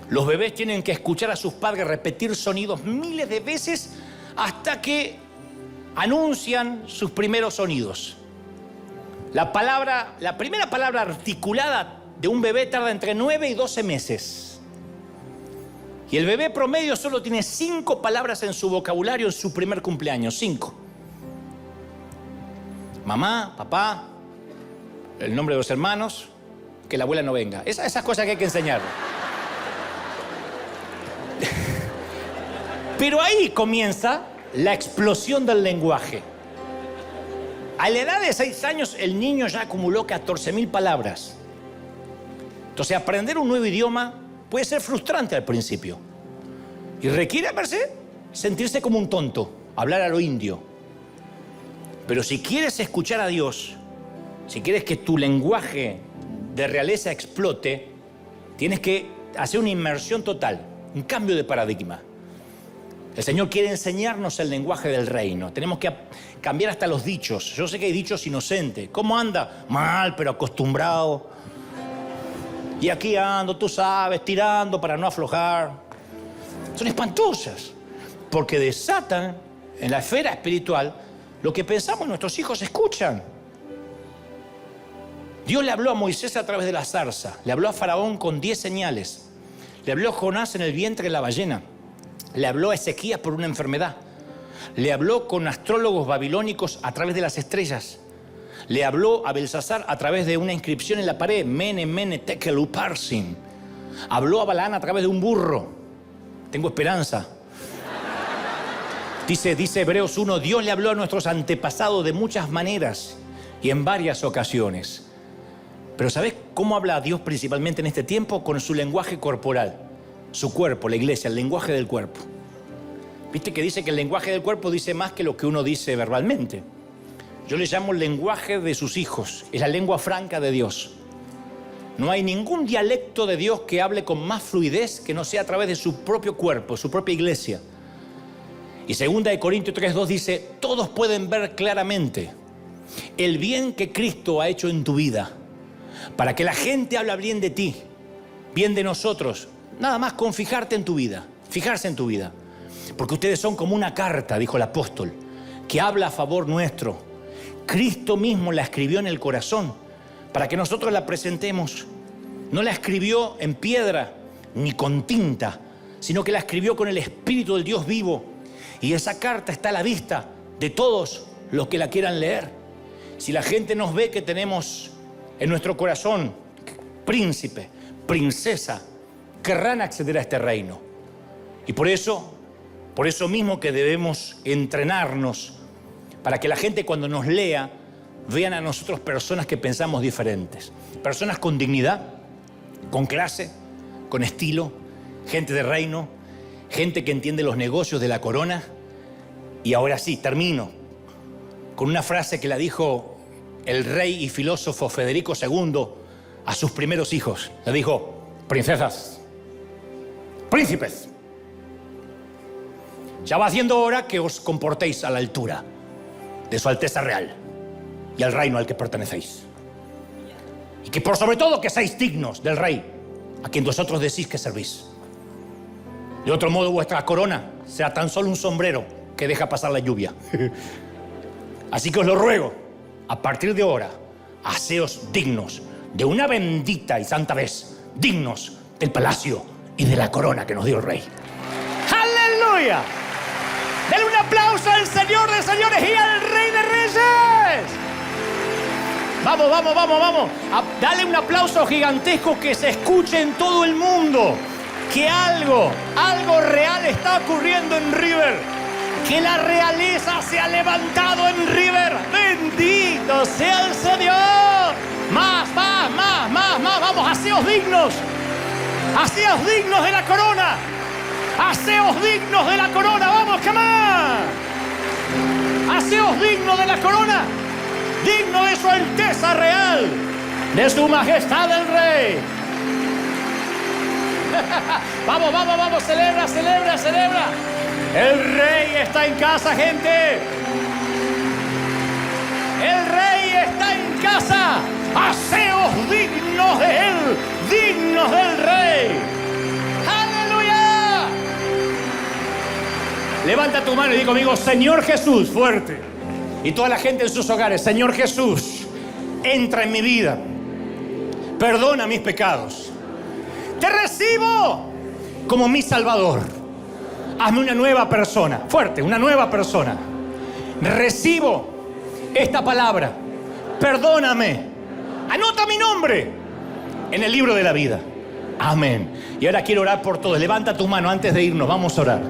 Los bebés tienen que escuchar a sus padres repetir sonidos miles de veces hasta que anuncian sus primeros sonidos. La primera palabra articulada de un bebé tarda entre 9 y 12 meses. Y el bebé promedio solo tiene 5 palabras en su vocabulario en su primer cumpleaños. 5. Mamá, papá, el nombre de los hermanos, que la abuela no venga. Esas cosas que hay que enseñarle. Pero ahí comienza la explosión del lenguaje. A la edad de 6 años, el niño ya acumuló 14.000 palabras. Entonces, aprender un nuevo idioma puede ser frustrante al principio. Y requiere, sentirse como un tonto, hablar a lo indio. Pero si quieres escuchar a Dios, si quieres que tu lenguaje de realeza explote, tienes que hacer una inmersión total, un cambio de paradigma. El Señor quiere enseñarnos el lenguaje del reino. Tenemos que cambiar hasta los dichos. Yo sé que hay dichos inocentes. ¿Cómo anda? Mal, pero acostumbrado. Y aquí ando, tú sabes, tirando para no aflojar. Son espantosas, porque desatan en la esfera espiritual lo que pensamos nuestros hijos escuchan. Dios le habló a Moisés a través de la zarza, le habló a Faraón con 10 señales, le habló a Jonás en el vientre de la ballena, le habló a Ezequías por una enfermedad, le habló con astrólogos babilónicos a través de las estrellas, le habló a Belsasar a través de una inscripción en la pared, Mene, Mene, Tekel, Uparsin. Habló a Balaán a través de un burro. Tengo esperanza. Dice Hebreos 1, Dios le habló a nuestros antepasados de muchas maneras y en varias ocasiones. Pero ¿sabés cómo habla Dios principalmente en este tiempo? Con su lenguaje corporal, su cuerpo, la iglesia, el lenguaje del cuerpo. ¿Viste que dice que el lenguaje del cuerpo dice más que lo que uno dice verbalmente? Yo le llamo el lenguaje de sus hijos, es la lengua franca de Dios. No hay ningún dialecto de Dios que hable con más fluidez que no sea a través de su propio cuerpo, su propia iglesia. Y 2 Corintios 3:2 dice, todos pueden ver claramente el bien que Cristo ha hecho en tu vida, para que la gente hable bien de ti, bien de nosotros, nada más con fijarte en tu vida, fijarse en tu vida. Porque ustedes son como una carta, dijo el apóstol, que habla a favor nuestro. Cristo mismo la escribió en el corazón para que nosotros la presentemos. No la escribió en piedra ni con tinta, sino que la escribió con el Espíritu del Dios vivo. Y esa carta está a la vista de todos los que la quieran leer. Si la gente nos ve que tenemos en nuestro corazón príncipe, princesa, querrán acceder a este reino. Y por eso mismo que debemos entrenarnos para que la gente cuando nos lea vean a nosotros personas que pensamos diferentes. Personas con dignidad, con clase, con estilo, gente de reino, gente que entiende los negocios de la corona. Y ahora sí, termino con una frase que la dijo el rey y filósofo Federico II a sus primeros hijos. Le dijo, princesas, príncipes, ya va siendo hora que os comportéis a la altura de su Alteza Real y al reino al que pertenecéis. Y que por sobre todo que seáis dignos del rey a quien vosotros decís que servís. De otro modo vuestra corona será tan solo un sombrero que deja pasar la lluvia. Así que os lo ruego, a partir de ahora, haceos dignos de una bendita y santa vez, dignos del palacio y de la corona que nos dio el rey. ¡Aleluya! ¡Denle un aplauso al Señor de señores y al Rey de reyes! Vamos, vamos, vamos, vamos. Dale un aplauso gigantesco que se escuche en todo el mundo. Que algo real está ocurriendo en River. Que la realeza se ha levantado en River. ¡Bendito sea el Señor! Más. Vamos, haceos dignos. Haceos dignos de la corona. Haceos dignos de la corona. Vamos, come on. Haceos dignos de la corona. Digno de su Alteza Real. De su Majestad el Rey. Vamos, celebra. El Rey está en casa, gente. El Rey está en casa. Haceos dignos de Él, dignos del Rey. ¡Aleluya! Levanta tu mano y di conmigo, Señor Jesús, fuerte. Y toda la gente en sus hogares, Señor Jesús, entra en mi vida. Perdona mis pecados. Te recibo como mi Salvador. Hazme una nueva persona. Fuerte, una nueva persona. Recibo esta palabra. Perdóname. Anota mi nombre en el libro de la vida. Amén. Y ahora quiero orar por todos. Levanta tu mano antes de irnos. Vamos a orar.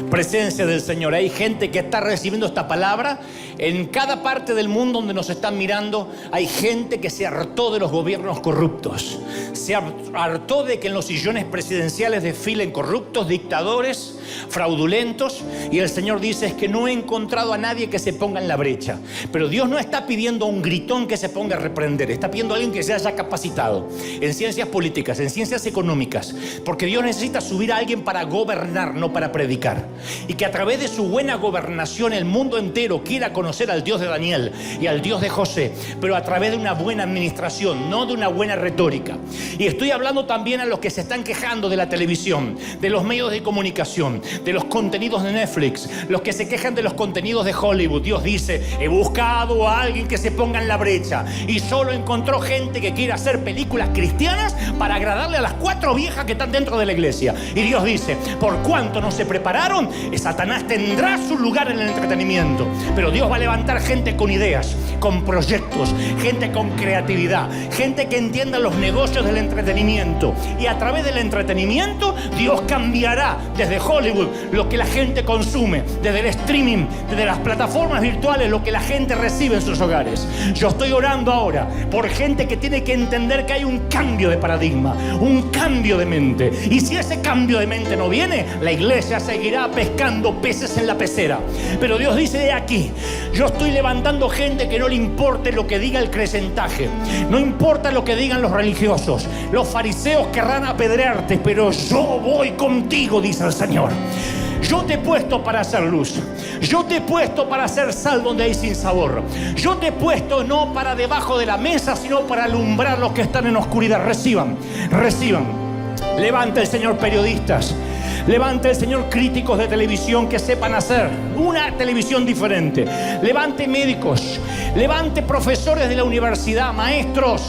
Presencia del Señor. Hay gente que está recibiendo esta palabra en cada parte del mundo donde nos están mirando. Hay gente que se hartó de los gobiernos corruptos. Se hartó de que en los sillones presidenciales desfilen corruptos, dictadores, fraudulentos. Y el Señor dice: es que no he encontrado a nadie que se ponga en la brecha. Pero Dios no está pidiendo a un gritón que se ponga a reprender. Está pidiendo a alguien que se haya capacitado en ciencias políticas, en ciencias económicas. Porque Dios necesita subir a alguien para gobernar, no para predicar. Y que a través de su buena gobernación el mundo entero quiera conocer al Dios de Daniel y al Dios de José, pero a través de una buena administración, no de una buena retórica. Y estoy hablando también a los que se están quejando de la televisión, de los medios de comunicación, de los contenidos de Netflix, los que se quejan de los contenidos de Hollywood. Dios dice: he buscado a alguien que se ponga en la brecha, y solo encontró gente que quiere hacer películas cristianas para agradarle a las 4 viejas que están dentro de la iglesia. Y Dios dice: por cuanto no se prepararon, Satanás tendrá su lugar en el entretenimiento. Pero Dios va a levantar gente con ideas, con proyectos, gente con creatividad, gente que entienda los negocios del entretenimiento. Y a través del entretenimiento Dios cambiará desde Hollywood lo que la gente consume, desde el streaming, desde las plataformas virtuales, lo que la gente recibe en sus hogares. Yo estoy orando ahora por gente que tiene que entender que hay un cambio de paradigma, un cambio de mente. Y si ese cambio de mente no viene, la iglesia seguirá pescando peces en la pecera. Pero Dios dice: de aquí, yo estoy levantando gente que no le importe lo que diga el crecentaje, no importa lo que digan los religiosos. Los fariseos querrán apedrearte, pero yo voy contigo, dice el Señor. Yo te he puesto para hacer luz. Yo te he puesto para hacer sal donde hay sinsabor. Yo te he puesto no para debajo de la mesa, sino para alumbrar los que están en oscuridad. Reciban, reciban. Levanta el Señor periodistas. Levante el Señor críticos de televisión que sepan hacer una televisión diferente. Levante médicos, levante profesores de la universidad, maestros,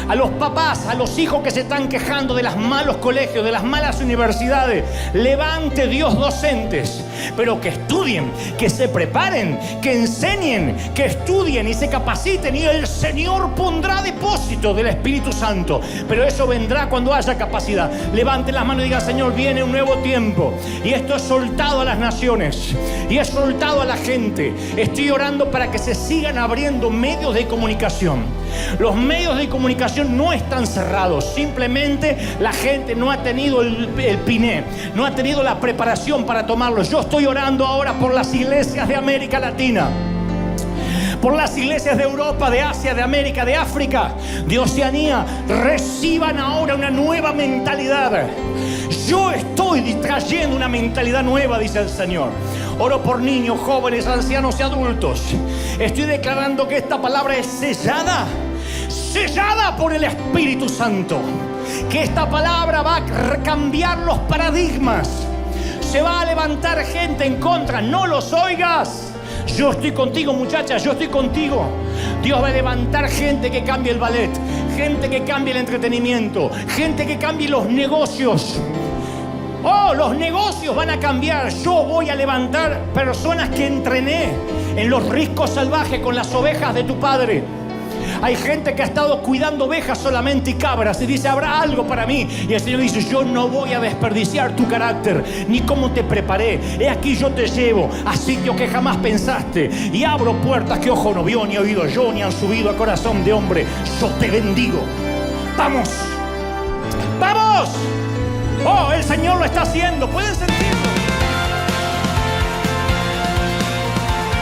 a los papás, a los hijos que se están quejando de los malos colegios, de las malas universidades. Levante Dios docentes, pero que estudien, que se preparen, que enseñen, que estudien y se capaciten, y el Señor pondrá depósito del Espíritu Santo. Pero eso vendrá cuando haya capacidad. Levante las manos y diga: Señor, viene un nuevo tiempo, y esto es soltado a las naciones y es soltado a la gente. Estoy orando para que se sigan abriendo medios de comunicación. Los medios de comunicación no están cerrados, simplemente la gente no ha tenido el piné, no ha tenido la preparación para tomarlos. Yo estoy orando ahora por las iglesias de América Latina, por las iglesias de Europa, de Asia, de América, de África, de Oceanía. Reciban ahora una nueva mentalidad. Yo estoy trayendo una mentalidad nueva, dice el Señor. Oro por niños, jóvenes, ancianos y adultos. Estoy declarando que esta palabra es sellada por el Espíritu Santo. Que esta palabra va a cambiar los paradigmas. Se va a levantar gente en contra. No los oigas. Yo estoy contigo, muchachas, yo estoy contigo. Dios va a levantar gente que cambie el ballet, gente que cambie el entretenimiento, gente que cambie los negocios. Oh, los negocios van a cambiar. Yo voy a levantar personas que entrené en los riscos salvajes con las ovejas de tu padre. Hay gente que ha estado cuidando ovejas solamente y cabras y dice: habrá algo para mí. Y el Señor dice: yo no voy a desperdiciar tu carácter ni cómo te preparé. He aquí, yo te llevo a sitios que jamás pensaste y abro puertas que ojo no vio, ni oído yo, ni han subido a corazón de hombre. Yo te bendigo. ¡Vamos! ¡Vamos! ¡Oh, el Señor lo está haciendo! ¿Pueden sentirlo?